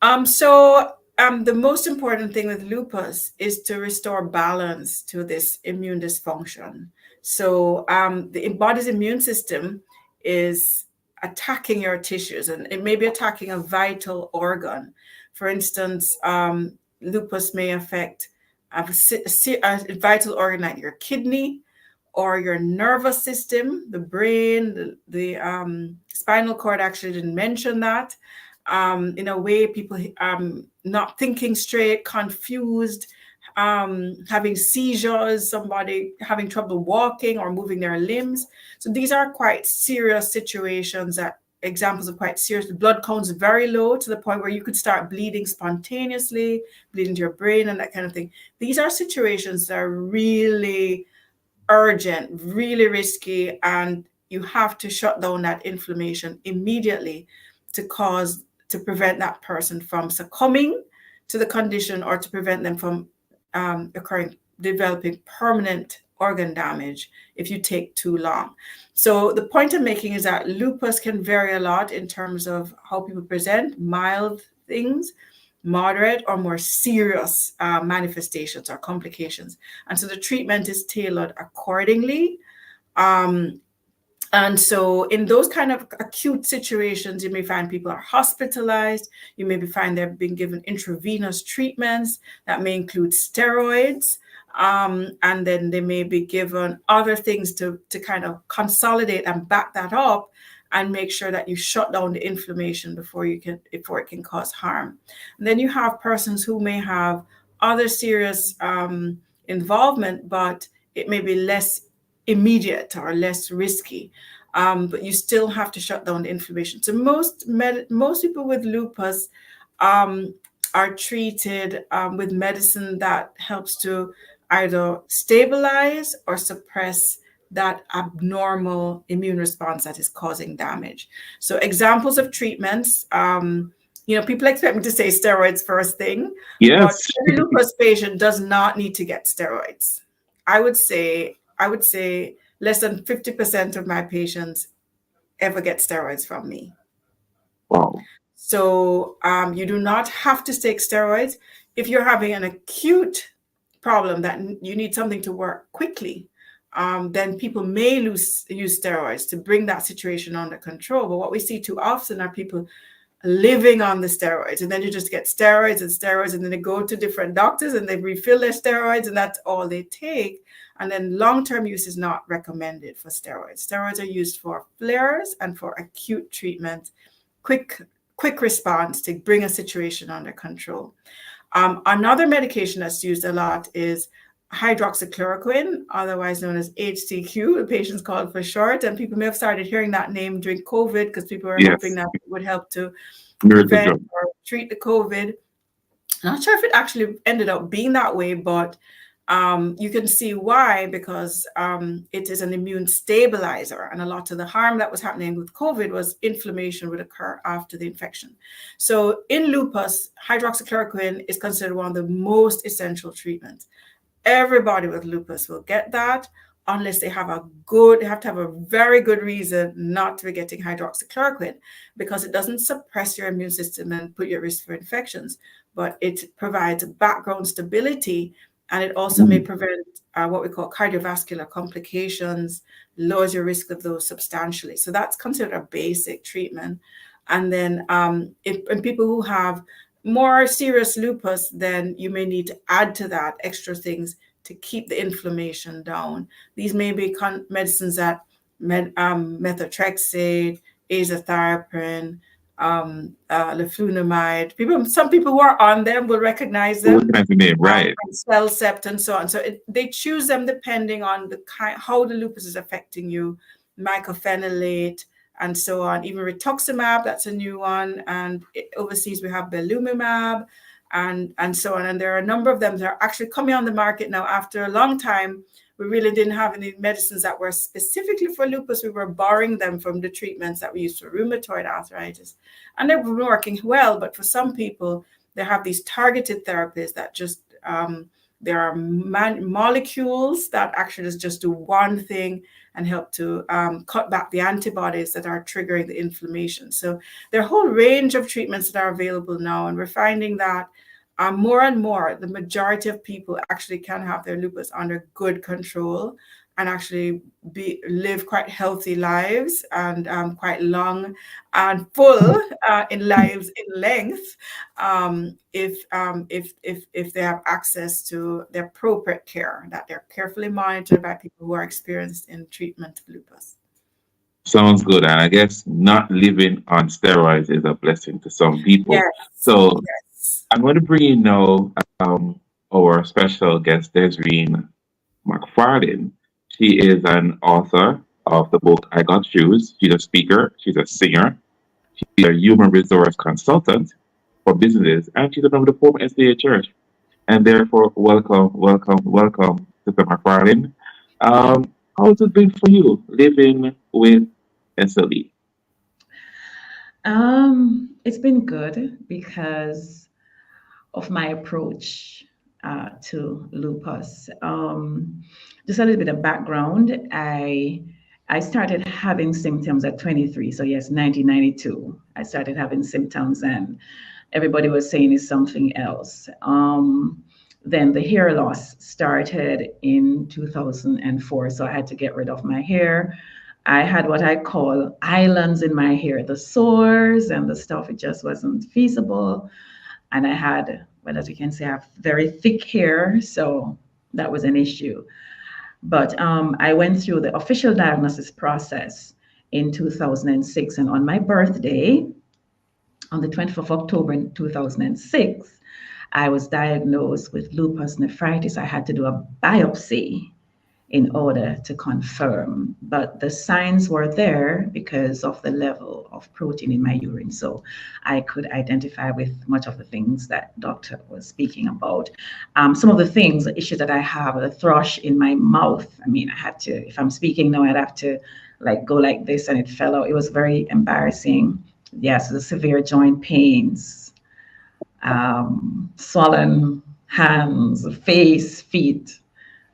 The most important thing with lupus is to restore balance to this immune dysfunction. So the body's immune system is attacking your tissues, and it may be attacking a vital organ. For instance, lupus may affect a vital organ like your kidney or your nervous system, the brain, the spinal cord. Actually didn't mention that. In a way, people not thinking straight, confused, having seizures, somebody having trouble walking or moving their limbs. So these are quite serious situations, examples of quite serious. Blood counts very low to the point where you could start bleeding spontaneously, bleeding to your brain and that kind of thing. These are situations that are really urgent, really risky, and you have to shut down that inflammation immediately to prevent that person from succumbing to the condition, or to prevent them from developing permanent organ damage if you take too long. So the point I'm making is that lupus can vary a lot in terms of how people present: mild things, moderate, or more serious manifestations or complications. And so the treatment is tailored accordingly. And so in those kind of acute situations, you may find people are hospitalized. You may find they're being given intravenous treatments that may include steroids. And then they may be given other things to kind of consolidate and back that up and make sure that you shut down the inflammation before it can cause harm. And then you have persons who may have other serious involvement, but it may be less immediate or less risky, but you still have to shut down the inflammation. So most people with lupus are treated with medicine that helps to either stabilize or suppress that abnormal immune response that is causing damage. So examples of treatments, people expect me to say steroids first thing. Yes. But every lupus patient does not need to get steroids. I would say less than 50% of my patients ever get steroids from me. Wow. So you do not have to take steroids. If you're having an acute problem that you need something to work quickly, then people may use steroids to bring that situation under control. But what we see too often are people living on the steroids, and then you just get steroids, and then they go to different doctors and they refill their steroids, and that's all they take. And then long-term use is not recommended for steroids. Steroids are used for flares and for acute treatment, quick response to bring a situation under control. Another medication that's used a lot is hydroxychloroquine, otherwise known as HCQ, the patients call it for short. And people may have started hearing that name during COVID because people were hoping that it would help to prevent or treat the COVID. Not sure if it actually ended up being that way, but you can see why, because it is an immune stabilizer, and a lot of the harm that was happening with COVID was inflammation would occur after the infection. So in lupus, hydroxychloroquine is considered one of the most essential treatments. Everybody with lupus will get that unless they have to have a very good reason not to be getting hydroxychloroquine, because it doesn't suppress your immune system and put you at risk for infections, but it provides background stability. And it also may prevent what we call cardiovascular complications, lowers your risk of those substantially. So that's considered a basic treatment. And then in people who have more serious lupus, then you may need to add to that extra things to keep the inflammation down. These may be medicines that methotrexate, azathioprine, leflunomide. Some people who are on them will recognize them. Right. Cellcept and so on. So they choose them depending on how the lupus is affecting you. Mycophenolate and so on. Even rituximab, that's a new one. And overseas we have belimumab and so on. And there are a number of them that are actually coming on the market now after a long time. We really didn't have any medicines that were specifically for lupus. We were borrowing them from the treatments that we used for rheumatoid arthritis. And they've been working well, but for some people, they have these targeted therapies that just, there are molecules that actually just do one thing and help to cut back the antibodies that are triggering the inflammation. So there are a whole range of treatments that are available now, and we're finding that more and more, the majority of people actually can have their lupus under good control and actually live quite healthy lives and quite long and full in lives in length if they have access to the appropriate care, that they're carefully monitored by people who are experienced in treatment of lupus. Sounds good. And I guess not living on steroids is a blessing to some people. Yes. So I'm going to bring in now our special guest, Desireen McFarlane. She is an author of the book I Got Shoes. She's a speaker, she's a singer, she's a human resource consultant for businesses, and she's a member of the former SDA Church. And therefore, welcome, Sister McFarlane. How How's it been for you living with SLE? It's been good because of my approach to lupus. Just a little bit of background. I started having symptoms at 23. So yes, 1992. I started having symptoms, and everybody was saying it's something else. Then the hair loss started in 2004. So I had to get rid of my hair. I had what I call islands in my hair, the sores and the stuff. It just wasn't feasible. And I had, well, as you can see, I have very thick hair. So that was an issue. But I went through the official diagnosis process in 2006. And on my birthday, on the 20th of October in 2006, I was diagnosed with lupus nephritis. I had to do a biopsy in order to confirm, but the signs were there because of the level of protein in my urine. So I could identify with much of the things that doctor was speaking about. Some of the things, the issues that I have, the thrush in my mouth. I mean, I had to, if I'm speaking now, I'd have to like go like this and it fell out. It was very embarrassing. Yes, the severe joint pains, swollen hands, face, feet,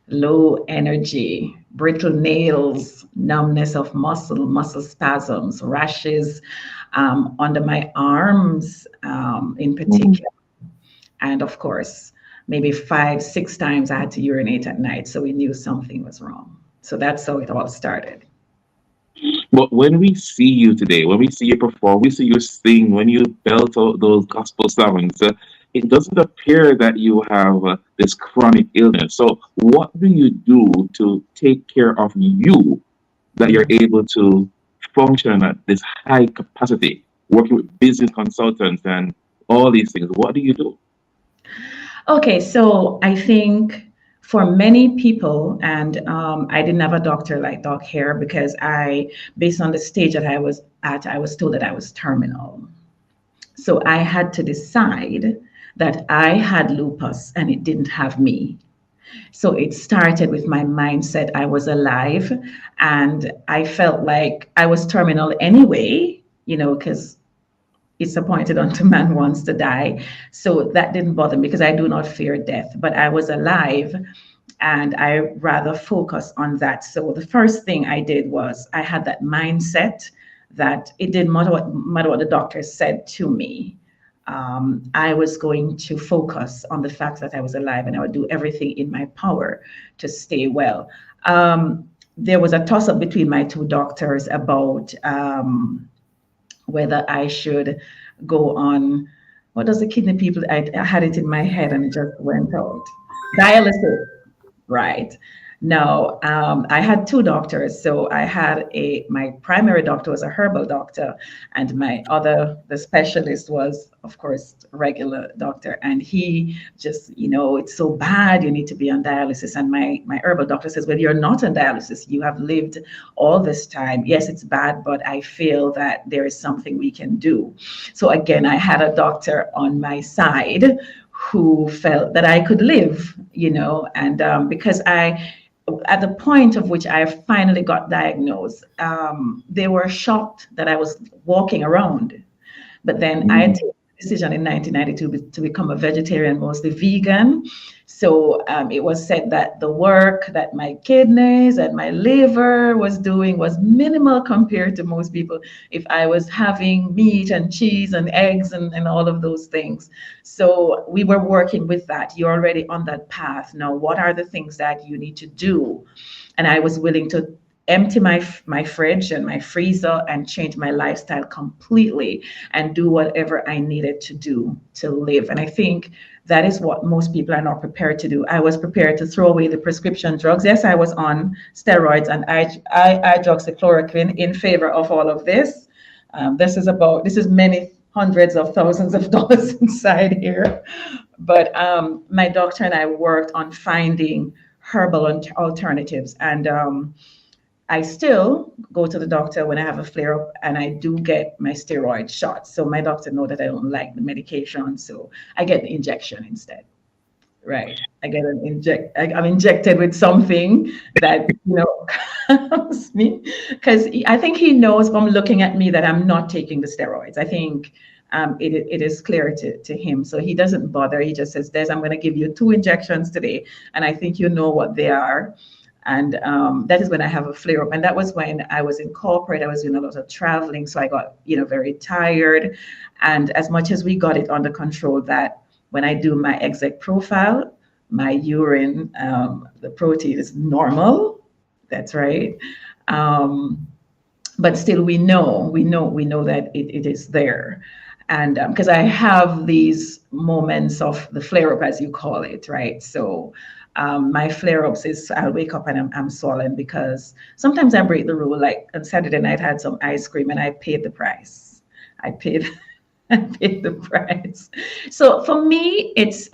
low energy, brittle nails, numbness of muscle spasms, rashes under my arms in particular. And of course, maybe 5-6 times I had to urinate at night. So we knew something was wrong. So that's how it all started. But when we see you today, when we see you perform, we see you sing, when you belt out those gospel songs, it doesn't appear that you have this chronic illness. So, what do you do to take care of you that you're able to function at this high capacity, working with business consultants and all these things? What do you do? Okay, so I think for many people, and I didn't have a doctor like Doc here because based on the stage that I was at, I was told that I was terminal. So I had to decide that I had lupus and it didn't have me. So it started with my mindset. I was alive and I felt like I was terminal anyway, because it's appointed unto man once to die. So that didn't bother me because I do not fear death, but I was alive and I rather focus on that. So the first thing I did was I had that mindset that it didn't matter what the doctor said to me. I was going to focus on the fact that I was alive and I would do everything in my power to stay well. There was a toss up between my two doctors about whether I should go on, what does the kidney people, I had it in my head and it just went out. Dialysis, right. Now, I had two doctors. So I had my primary doctor was a herbal doctor, and the specialist was, of course, a regular doctor. And he just, it's so bad, you need to be on dialysis. And my herbal doctor says, well, you're not on dialysis. You have lived all this time. Yes, it's bad, but I feel that there is something we can do. So again, I had a doctor on my side who felt that I could live, and because at the point of which I finally got diagnosed, they were shocked that I was walking around. But then I had taken the decision in 1992 to become a vegetarian, mostly vegan. So it was said that the work that my kidneys and my liver was doing was minimal compared to most people if I was having meat and cheese and eggs and all of those things. So we were working with that. You're already on that path. Now, what are the things that you need to do? And I was willing to empty my fridge and my freezer and change my lifestyle completely and do whatever I needed to do to live. And I think that is what most people are not prepared to do. I was prepared to throw away the prescription drugs. Yes, I was on steroids and hydroxychloroquine in favor of all of this. This is many hundreds of thousands of dollars inside here. But my doctor and I worked on finding herbal alternatives. And I still go to the doctor when I have a flare up, and I do get my steroid shots. So my doctor knows that I don't like the medication, so I get the injection instead. right. I get an I'm injected with something that, calms me. Because I think he knows from looking at me that I'm not taking the steroids. I think it is clear to him. So he doesn't bother. He just says, Des, I'm going to give you 2 injections today. And I think you know what they are. And that is when I have a flare up. And that was when I was in corporate. I was doing a lot of traveling. So I got, very tired. And as much as we got it under control, that when I do my exec profile, my urine, the protein is normal. That's right. But still, we know that it is there. And because I have these moments of the flare up, as you call it, right? So my flare ups is I'll wake up and I'm swollen because sometimes I break the rule. Like on Saturday night, I had some ice cream and I paid the price. I paid the price. So for me, it's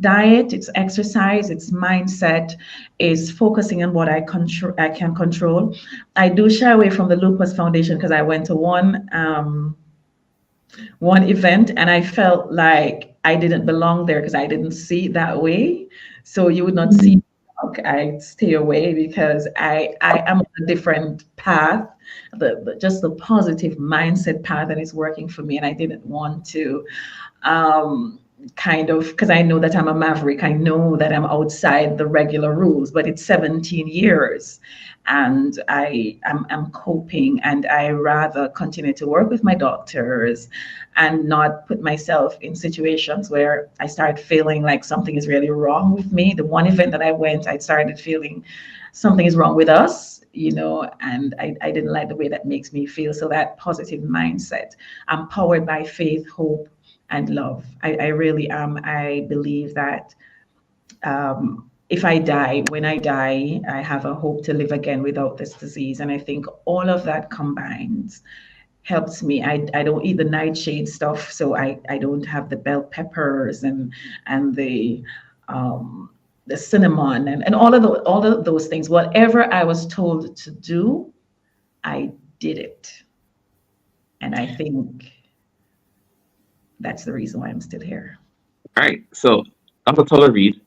diet, it's exercise, it's mindset, is focusing on what I can control. I do shy away from the Lupus Foundation because I went to one event and I felt like I didn't belong there because I didn't see it that way. So you would not see me talk. I stay away because I am on a different path, just the positive mindset path that is working for me. And I didn't want to kind of, because I know that I'm a maverick. I know that I'm outside the regular rules, but it's 17 years and I'm coping, and I rather continue to work with my doctors and not put myself in situations where I start feeling like something is really wrong with me. The one event that I went, I started feeling something is wrong with us, and I didn't like the way that makes me feel. So that positive mindset, I'm powered by faith, hope, and love. I really am. I believe that when I die, I have a hope to live again without this disease. And I think all of that combined helps me. I don't eat the nightshade stuff, so I don't have the bell peppers and the cinnamon and all of those things. Whatever I was told to do, I did it. And I think that's the reason why I'm still here. All right. So, Dr. Tola Reed,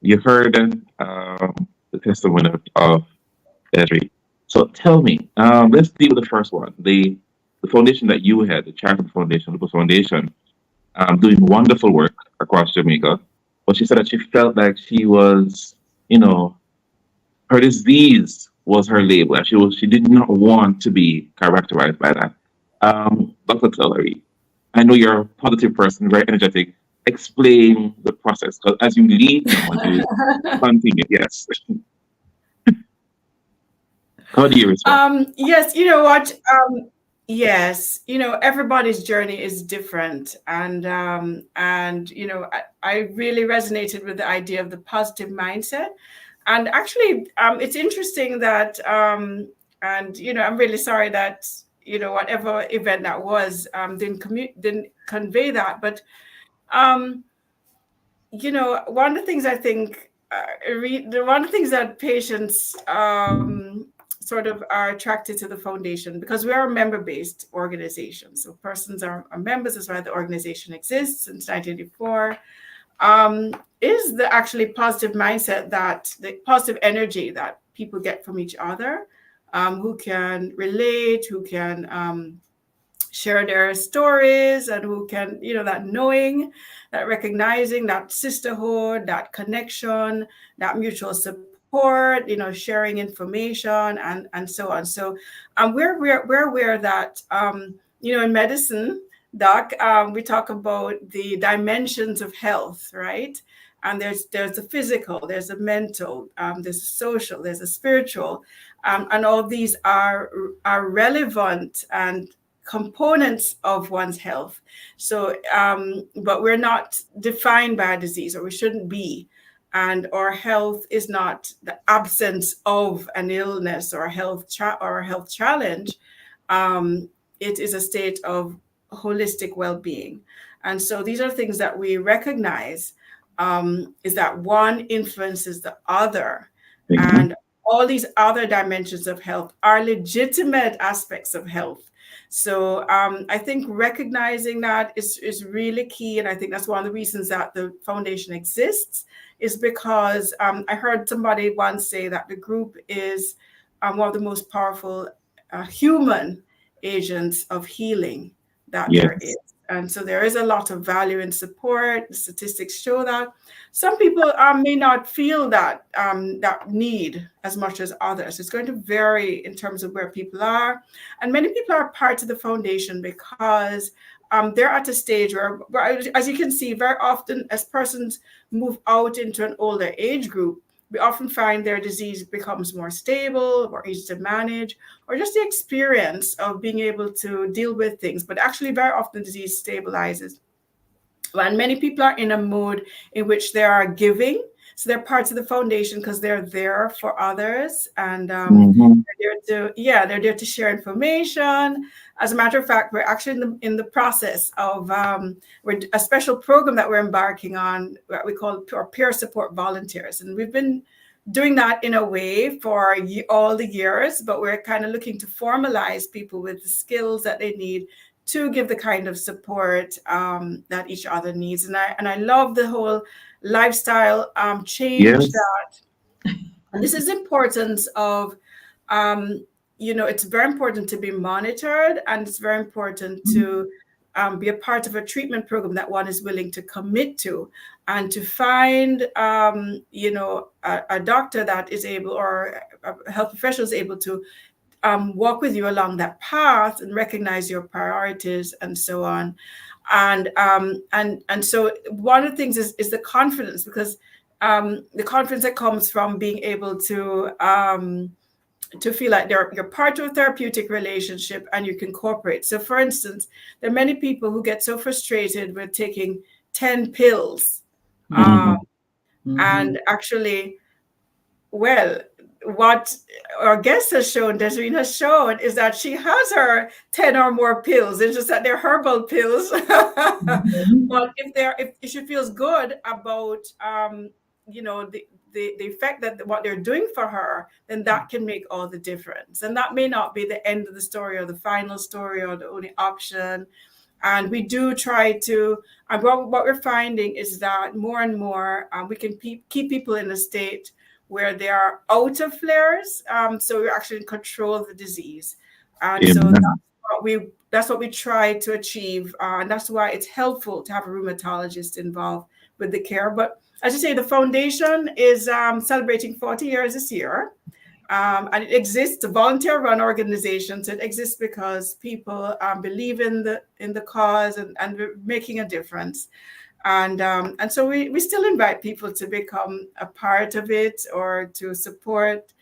you heard the testimony of Esri. So tell me, let's deal with the first one. The foundation that you had, the Charitable Foundation, Lupus Foundation, doing wonderful work across Jamaica. But she said that she felt like she was, her disease was her label. And she did not want to be characterized by that. Dr. Tola Reed, I know you're a positive person, very energetic. Explain the process, because as you lead now, as you continue, yes. How do you respond? Yes, you know what? Yes, everybody's journey is different, and I really resonated with the idea of the positive mindset. And actually, it's interesting that, and I'm really sorry that whatever event that was didn't convey that, but one of the things I think, one of the things that patients sort of are attracted to the foundation, because we are a member-based organization. So persons are members, that's why the organization exists since 1984, is the actually positive mindset, that the positive energy that people get from each other, who can relate, who can share their stories, and who can, that knowing, that recognizing, that sisterhood, that connection, that mutual support, sharing information, and so on. So we're aware that, in medicine, Doc, we talk about the dimensions of health, right? And there's the physical, there's the mental, there's the social, there's the spiritual, and all these are relevant and components of one's health. So, but we're not defined by a disease, or we shouldn't be. And our health is not the absence of an illness or a health challenge. It is a state of holistic well-being. And so these are things that we recognize, is that one influences the other. And all these other dimensions of health are legitimate aspects of health. So I think recognizing that is really key. And I think that's one of the reasons that the foundation exists, is because I heard somebody once say that the group is one of the most powerful human agents of healing that there Yes. is. And so there is a lot of value in support. The statistics show that. Some people may not feel that that need as much as others. It's going to vary in terms of where people are. And many people are part of the foundation because they're at a stage where, as you can see, very often as persons move out into an older age group, we often find their disease becomes more stable or easy to manage, or just the experience of being able to deal with things. But actually, very often disease stabilizes. And many people are in a mode in which they are giving. So they're parts of the foundation because they're there for others, and Mhm. they're there to share information. As a matter of fact, we're actually in the process of we're a special program that we're embarking on, what we call our peer support volunteers, and we've been doing that in a way for all the years, but we're kind of looking to formalize people with the skills that they need to give the kind of support that each other needs. And I love the whole lifestyle change Yes. that, and this is importance of it's very important to be monitored, and it's very important to be a part of a treatment program that one is willing to commit to, and to find a doctor that is able, or a health professional is able to walk with you along that path and recognize your priorities and so on. And so one of the things is the confidence, because the confidence that comes from being able to feel like you're part of a therapeutic relationship and you can cooperate. So for instance, there are many people who get so frustrated with taking 10 pills. Mhm. And actually, well, what our guest has shown, Desiree has shown, is that she has her 10 or more pills. It's just that they're herbal pills. But if she feels good about the effect that what they're doing for her, then that can make all the difference. And that may not be the end of the story or the final story or the only option. And we do try to, what we're finding is that more and more we can keep people in a state where they are out of flares. So we're actually in control of the disease. And so Amen. that's what we try to achieve. And that's why it's helpful to have a rheumatologist involved with the care. But as you say, the foundation is celebrating 40 years this year. And it exists, a volunteer-run organization. So it exists because people believe in the cause and we're making a difference. And so we still invite people to become a part of it or to support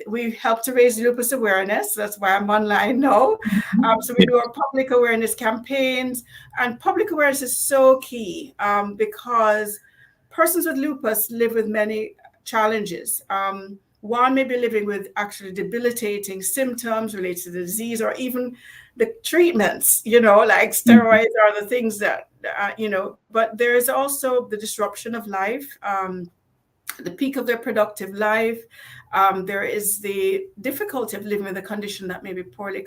we help to raise lupus awareness. That's why I'm online now. So we do our public awareness campaigns, and public awareness is so key because persons with lupus live with many challenges. One may be living with actually debilitating symptoms related to the disease, or even the treatments, like steroids are the things that, but there is also the disruption of life, the peak of their productive life. There is the difficulty of living with a condition that may be poorly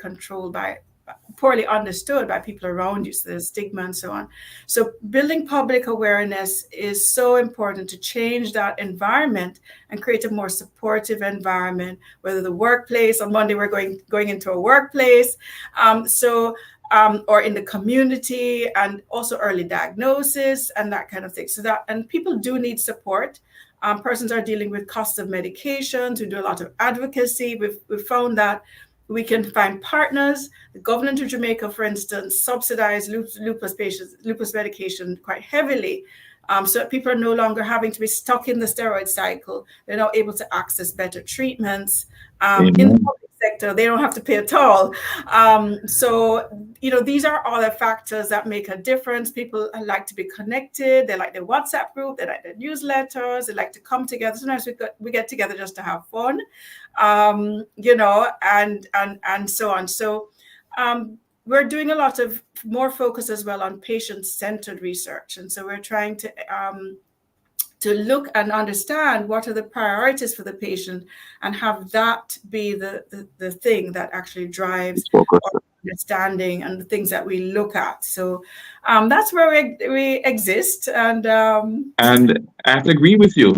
understood by people around you. So there's stigma and so on. So building public awareness is so important to change that environment and create a more supportive environment, whether the workplace, on Monday we're going into a workplace, or in the community, and also early diagnosis and that kind of thing. And people do need support. Persons are dealing with costs of medications. We do a lot of advocacy. We've found that we can find partners. The government of Jamaica, for instance, subsidized lupus medication quite heavily. So that people are no longer having to be stuck in the steroid cycle. They're now able to access better treatments. In the public sector, they don't have to pay at all. So these are all the factors that make a difference. People like to be connected. They like their WhatsApp group. They like their newsletters. They like to come together. Sometimes we get together just to have fun, and so on. So we're doing a lot of more focus as well on patient-centered research. And so we're trying to look and understand what are the priorities for the patient and have that be the thing that actually drives our understanding and the things that we look at. So that's where we exist. And I have to agree with you,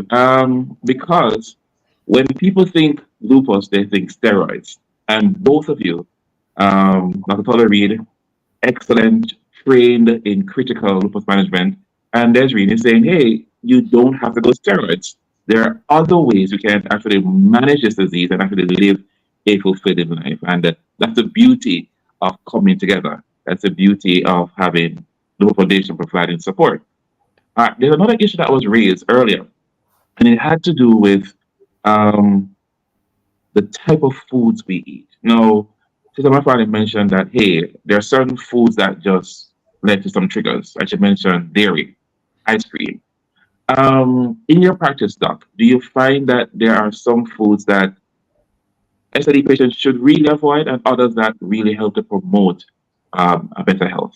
because when people think lupus, they think steroids. And both of you, Dr. Toller Reed, excellent, trained in critical lupus management, and Desiree is saying, hey, you don't have to go steroids. There are other ways you can actually manage this disease and actually live a fulfilling life. And that's the beauty of coming together. That's the beauty of having Lupus Foundation providing support. There's another issue that was raised earlier, and it had to do with um, the type of foods we eat. Now, Sister Mafani mentioned that, hey, there are certain foods that just led to some triggers. I should mention dairy, ice cream. In your practice, Doc, do you find that there are some foods that SLE patients should really avoid and others that really help to promote a better health?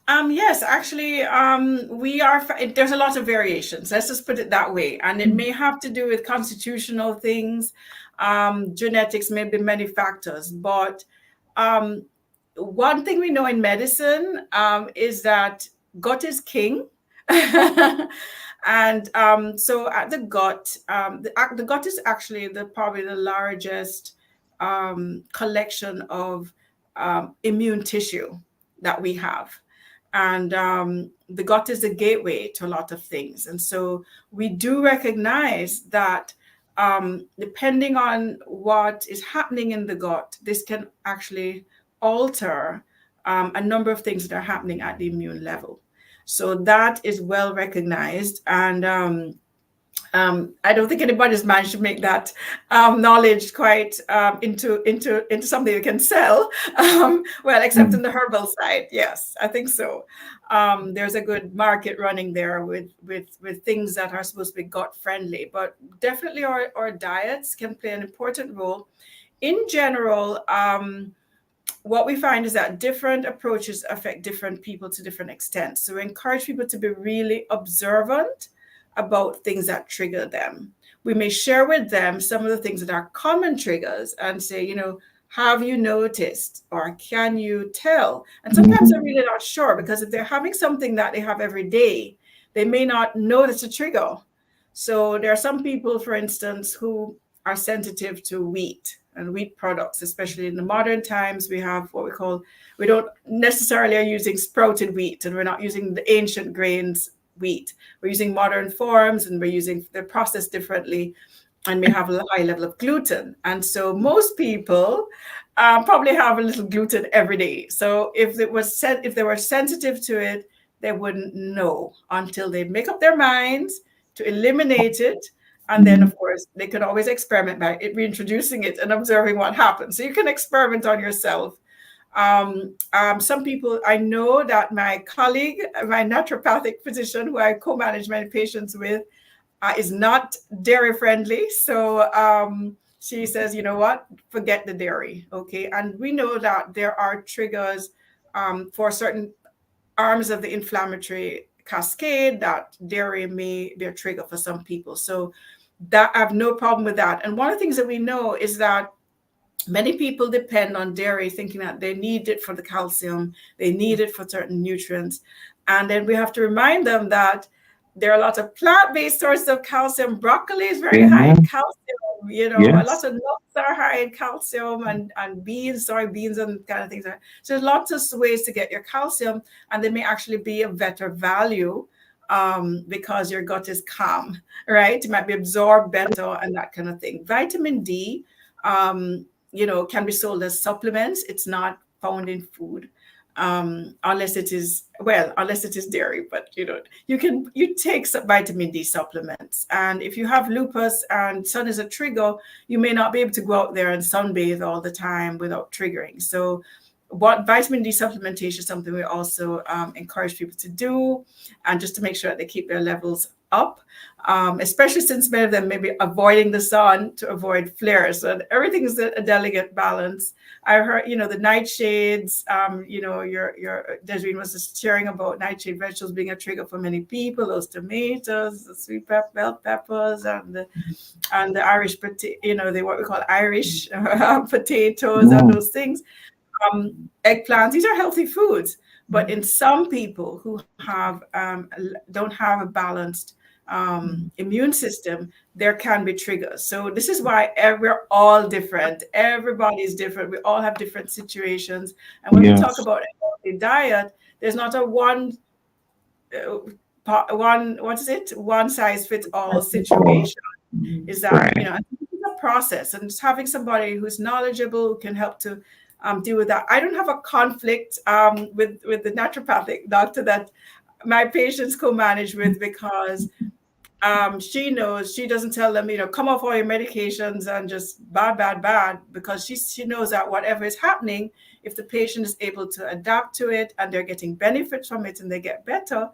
Yes, actually, there's a lot of variations. Let's just put it that way. And it may have to do with constitutional things, genetics, maybe many factors. But one thing we know in medicine is that gut is king. And so at the gut, the gut is actually probably the largest collection of immune tissue that we have. And the gut is the gateway to a lot of things. And so we do recognize that depending on what is happening in the gut, this can actually alter a number of things that are happening at the immune level. So that is well recognized. And I don't think anybody's managed to make that knowledge quite into something you can sell. Well, except in the herbal side, yes, I think so. There's a good market running there with things that are supposed to be gut friendly, but definitely our diets can play an important role. In general, what we find is that different approaches affect different people to different extents. So we encourage people to be really observant about things that trigger them. We may share with them some of the things that are common triggers and say, have you noticed or can you tell? And sometimes they're really not sure, because if they're having something that they have every day, they may not notice a trigger. So there are some people, for instance, who are sensitive to wheat and wheat products, especially in the modern times. We have what we don't necessarily are using sprouted wheat, and we're not using the ancient grains wheat. We're using modern forms, and they're processed differently, and we have a high level of gluten. And so most people probably have a little gluten every day. So if they were sensitive to it, they wouldn't know until they make up their minds to eliminate it. And then, of course, they could always experiment by reintroducing it and observing what happens. So you can experiment on yourself. Some people, I know that my colleague, my naturopathic physician, who I co-manage many patients with, is not dairy friendly. So she says, you know what, forget the dairy. Okay. And we know that there are triggers for certain arms of the inflammatory cascade that dairy may be a trigger for some people. So that I have no problem with that. And one of the things that we know is that many people depend on dairy thinking that they need it for the calcium, they need it for certain nutrients. And then we have to remind them that there are lots of plant-based sources of calcium. Broccoli is very high in calcium, Yes. a lot of nuts are high in calcium, and beans, soybeans, and kind of things. So there's lots of ways to get your calcium, and they may actually be of better value because your gut is calm, right? It might be absorbed better and that kind of thing. Vitamin D, can be sold as supplements. It's not found in food, unless it is dairy. But you take some vitamin D supplements. And if you have lupus and sun is a trigger, you may not be able to go out there and sunbathe all the time without triggering. So what vitamin D supplementation is something we also encourage people to do, and just to make sure that they keep their levels up, especially since many of them may be avoiding the sun to avoid flares. So everything is a delicate balance. I heard, the nightshades, your Desiree was just sharing about nightshade vegetables being a trigger for many people, those tomatoes, the sweet bell peppers, and the Irish potato, what we call Irish potatoes, and those things. Eggplants, these are healthy foods. But in some people who have don't have a balanced immune system, there can be triggers. So this is why we're all different. Everybody's different. We all have different situations. And when we talk Yes. about a healthy diet, there's not a one size fits all situation. Is that Right. it's a process, and just having somebody who's knowledgeable who can help to deal with that. I don't have a conflict with the naturopathic doctor that my patients co-manage with, because she knows, she doesn't tell them, come off all your medications and just bad, because she knows that whatever is happening, if the patient is able to adapt to it and they're getting benefits from it and they get better.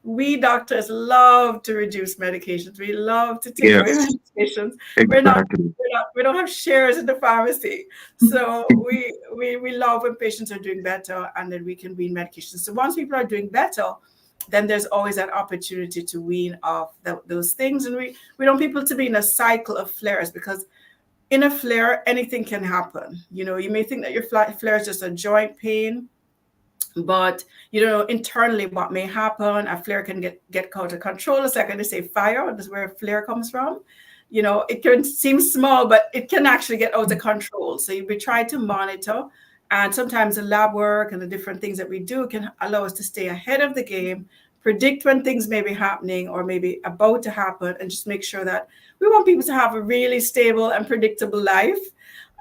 We doctors love to reduce medications. We love to take away Yes. medications. Exactly. We don't have shares in the pharmacy. So we love when patients are doing better, and then we can wean medications. So once people are doing better, then there's always that opportunity to wean off those things. And we don't want people to be in a cycle of flares, because in a flare, anything can happen. You may think that your flare is just a joint pain, but internally what may happen. A flare can get out of control. It's like when they say fire, this is where a flare comes from. It can seem small, but it can actually get out of control. So we try to monitor, and sometimes the lab work and the different things that we do can allow us to stay ahead of the game, predict when things may be happening or maybe about to happen, and just make sure that we want people to have a really stable and predictable life,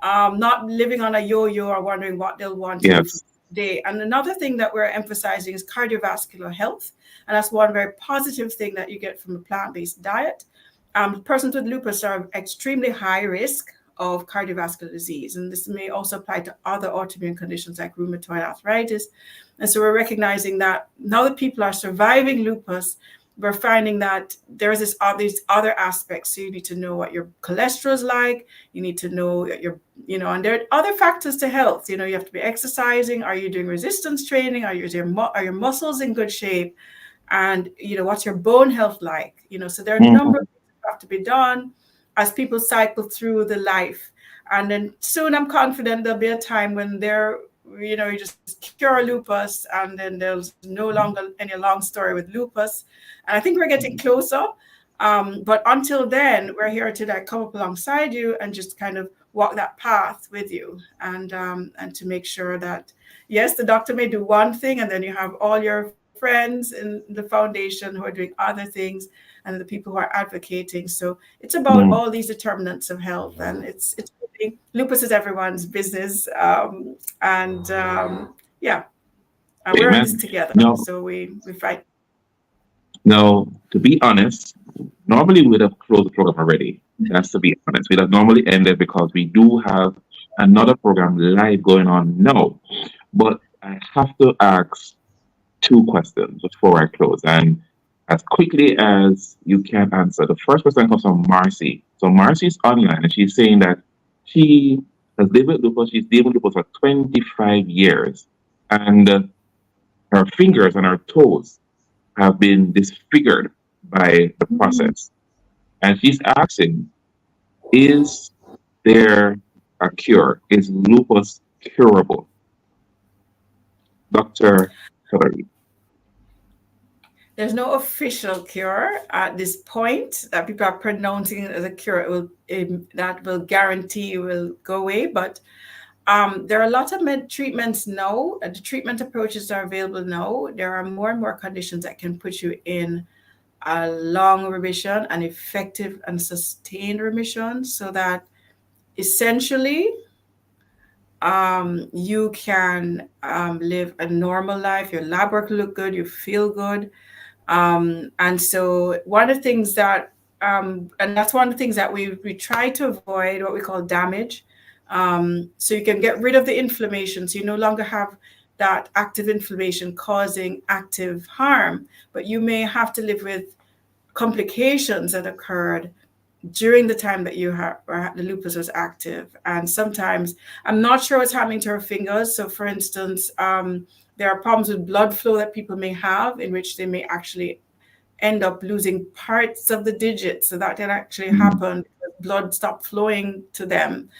not living on a yo-yo or wondering what they'll want to do for day. And another thing that we're emphasizing is cardiovascular health. And that's one very positive thing that you get from a plant-based diet. Persons with lupus are extremely high risk of cardiovascular disease. And this may also apply to other autoimmune conditions like rheumatoid arthritis. And so we're recognizing that now that people are surviving lupus, we're finding that there's these other aspects. So you need to know what your cholesterol is like. You need to know and there are other factors to health. You have to be exercising. Are you doing resistance training? Are your muscles in good shape? And what's your bone health like? So there are a number of things that have to be done as people cycle through the life. And then soon, I'm confident there'll be a time when you just cure lupus, and then there's no longer any long story with lupus. And I think we're getting closer. But until then, we're here to come up alongside you and just kind of walk that path with you, and to make sure that, yes, the doctor may do one thing, and then you have all your friends in the foundation who are doing other things, and the people who are advocating. So it's about all these determinants of health, and it's really, lupus is everyone's business. We're in this together. No. So we fight. Now, to be honest, normally we would have closed the program already. That's to be honest. We'd have normally ended, because we do have another program live going on now. But I have to ask 2 questions before I close, and as quickly as you can answer. The first question comes from Marcy. So Marcy's online, and she's saying that she has lived with lupus. She's lived with lupus for 25 years, and her fingers and her toes have been disfigured by the process. And she's asking, is there a cure? Is lupus curable? Dr. Hillary. There's no official cure at this point that people are pronouncing it as a cure. That will guarantee will go away. But there are a lot of treatments now. The treatment approaches are available now. There are more and more conditions that can put you in a long remission, an effective and sustained remission, so that essentially you can live a normal life. Your lab work look good. You feel good. And so one of the things that, and that's one of the things that we try to avoid, what we call damage. So you can get rid of the inflammation. So you no longer have that active inflammation causing active harm, but you may have to live with complications that occurred during the time that the lupus was active. And sometimes I'm not sure what's happening to her fingers. So for instance, there are problems with blood flow that people may have, in which they may actually end up losing parts of the digits. So that can actually happen because blood stopped flowing to them.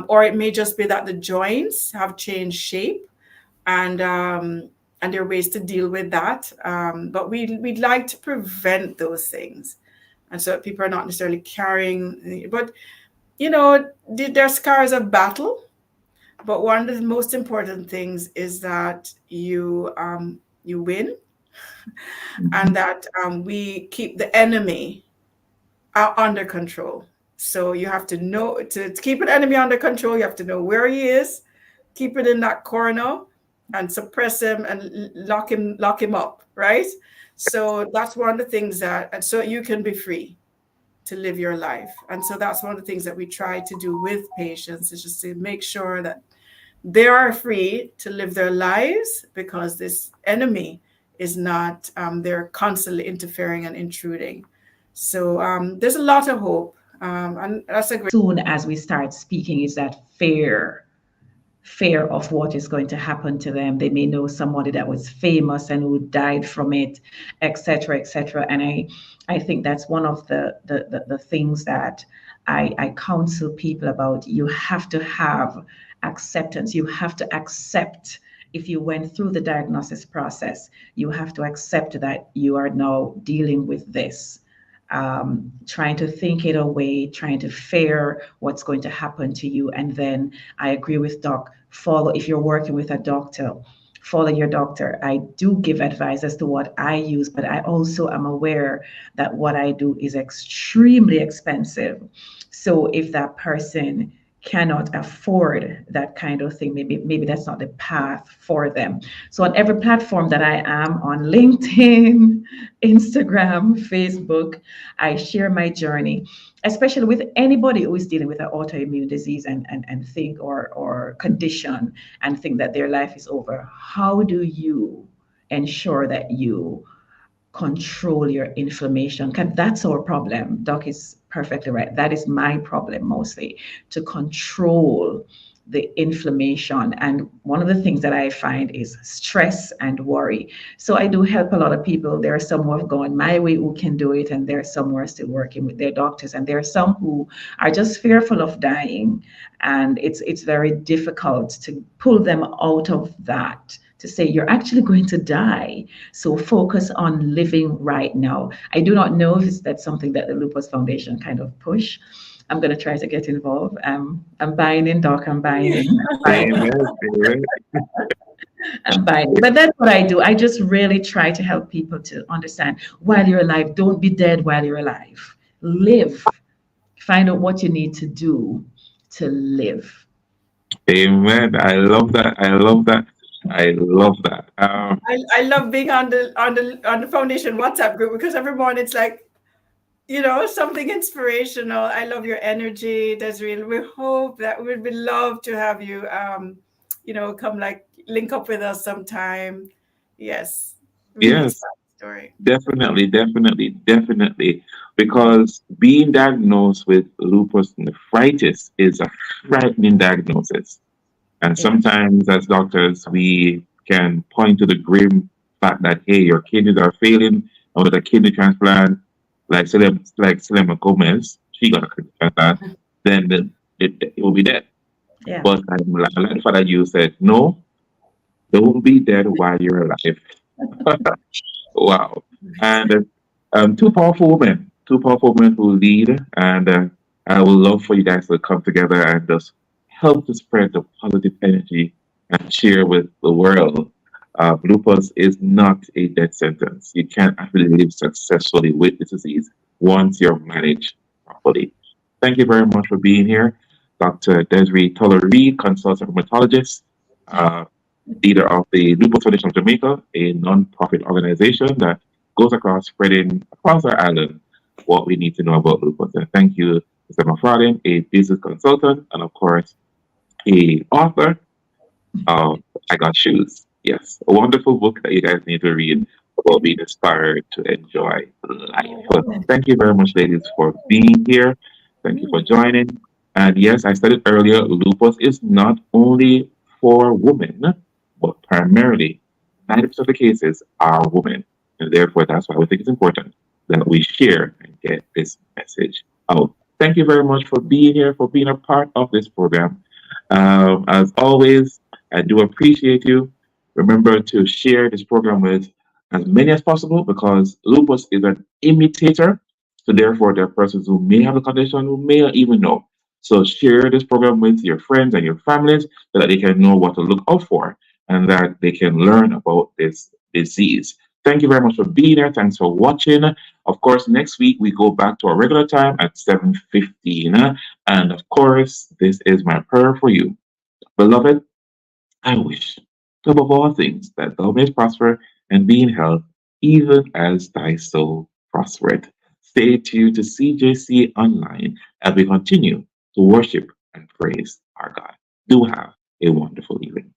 or it may just be that the joints have changed shape, and there are ways to deal with that. But we'd like to prevent those things, and so people are not necessarily carrying. But they're scars of battle. But one of the most important things is that you win, and that we keep the enemy under control. So you have to know to keep an enemy under control. You have to know where he is, keep it in that corner, and suppress him and lock him up. Right. So that's one of the things and so you can be free to live your life. And so that's one of the things that we try to do with patients, is just to make sure that they are free to live their lives, because this enemy is not they're constantly interfering and intruding. So there's a lot of hope, and that's a great. Soon as we start speaking, is that fear of what is going to happen to them. They may know somebody that was famous and who died from it, etc., etc. And I think that's one of the things that I counsel people about. You have to have acceptance. You have to accept, if you went through the diagnosis process, you have to accept that you are now dealing with this. Trying to think it away, trying to fear what's going to happen to you. And then I agree with Doc, if you're working with a doctor, follow your doctor. I do give advice as to what I use, but I also am aware that what I do is extremely expensive. So if that person cannot afford that kind of thing, maybe that's not the path for them. So on every platform that I am on, LinkedIn, Instagram, Facebook, I share my journey, especially with anybody who is dealing with an autoimmune disease and think or condition and think that their life is over. How do you ensure that you control your inflammation? Because that's our problem. Doc is perfectly right. That is my problem mostly, to control the inflammation. And one of the things that I find is stress and worry. So I do help a lot of people. There are some who have gone my way who can do it, and there are some who are still working with their doctors, and there are some who are just fearful of dying. And it's very difficult to pull them out of that, to say you're actually going to die. So focus on living right now. I do not know if that's something that the Lupus Foundation kind of push. I'm going to try to get involved. I'm buying in, Doc. I'm buying in. I'm buying in. But that's what I do. I just really try to help people to understand, while you're alive, don't be dead while you're alive. Live. Find out what you need to do to live. Amen. I love that. I love that. I love that. I love being on the foundation WhatsApp group, because every morning it's like, something inspirational. I love your energy, Desiree. We hope that we'd be love to have you, come link up with us sometime. Yes. Really Yes, story. definitely. Because being diagnosed with lupus nephritis is a frightening diagnosis. And sometimes as doctors, we can point to the grim fact that, hey, your kidneys are failing, and with a kidney transplant, like Selena Gomez, she got a kidney transplant, then it will be dead. Yeah. But I like the fact that you said, no, don't be dead while you're alive. Wow. And two powerful women who lead. And I would love for you guys to come together and just help to spread the positive energy and share with the world. Lupus is not a death sentence. You can actually live successfully with the disease once you're managed properly. Thank you very much for being here. Dr. Desiree Toller-Reed, consultant rheumatologist, leader of the Lupus Foundation of Jamaica, a non-profit organization that goes spreading across our island what we need to know about lupus. And thank you, Mr. Mafradin, a business consultant, and of course, a author of I Got Shoes. Yes, a wonderful book that you guys need to read about being inspired to enjoy life. So thank you very much, ladies, for being here. Thank you for joining. And yes, I said it earlier, lupus is not only for women, but primarily 90% of the cases are women. And therefore, that's why we think it's important that we share and get this message out. Thank you very much for being here, for being a part of this program. As always, I do appreciate you. Remember to share this program with as many as possible because lupus is an imitator. So therefore, there are persons who may have a condition who may not even know. So share this program with your friends and your families so that they can know what to look out for and that they can learn about this disease. Thank you very much for being here. Thanks for watching. Of course, next week we go back to our regular time at 7:15. And of course, this is my prayer for you. Beloved, I wish, above all things, that thou mayest prosper and be in health, even as thy soul prospereth. Stay tuned to CJC Online as we continue to worship and praise our God. Do have a wonderful evening.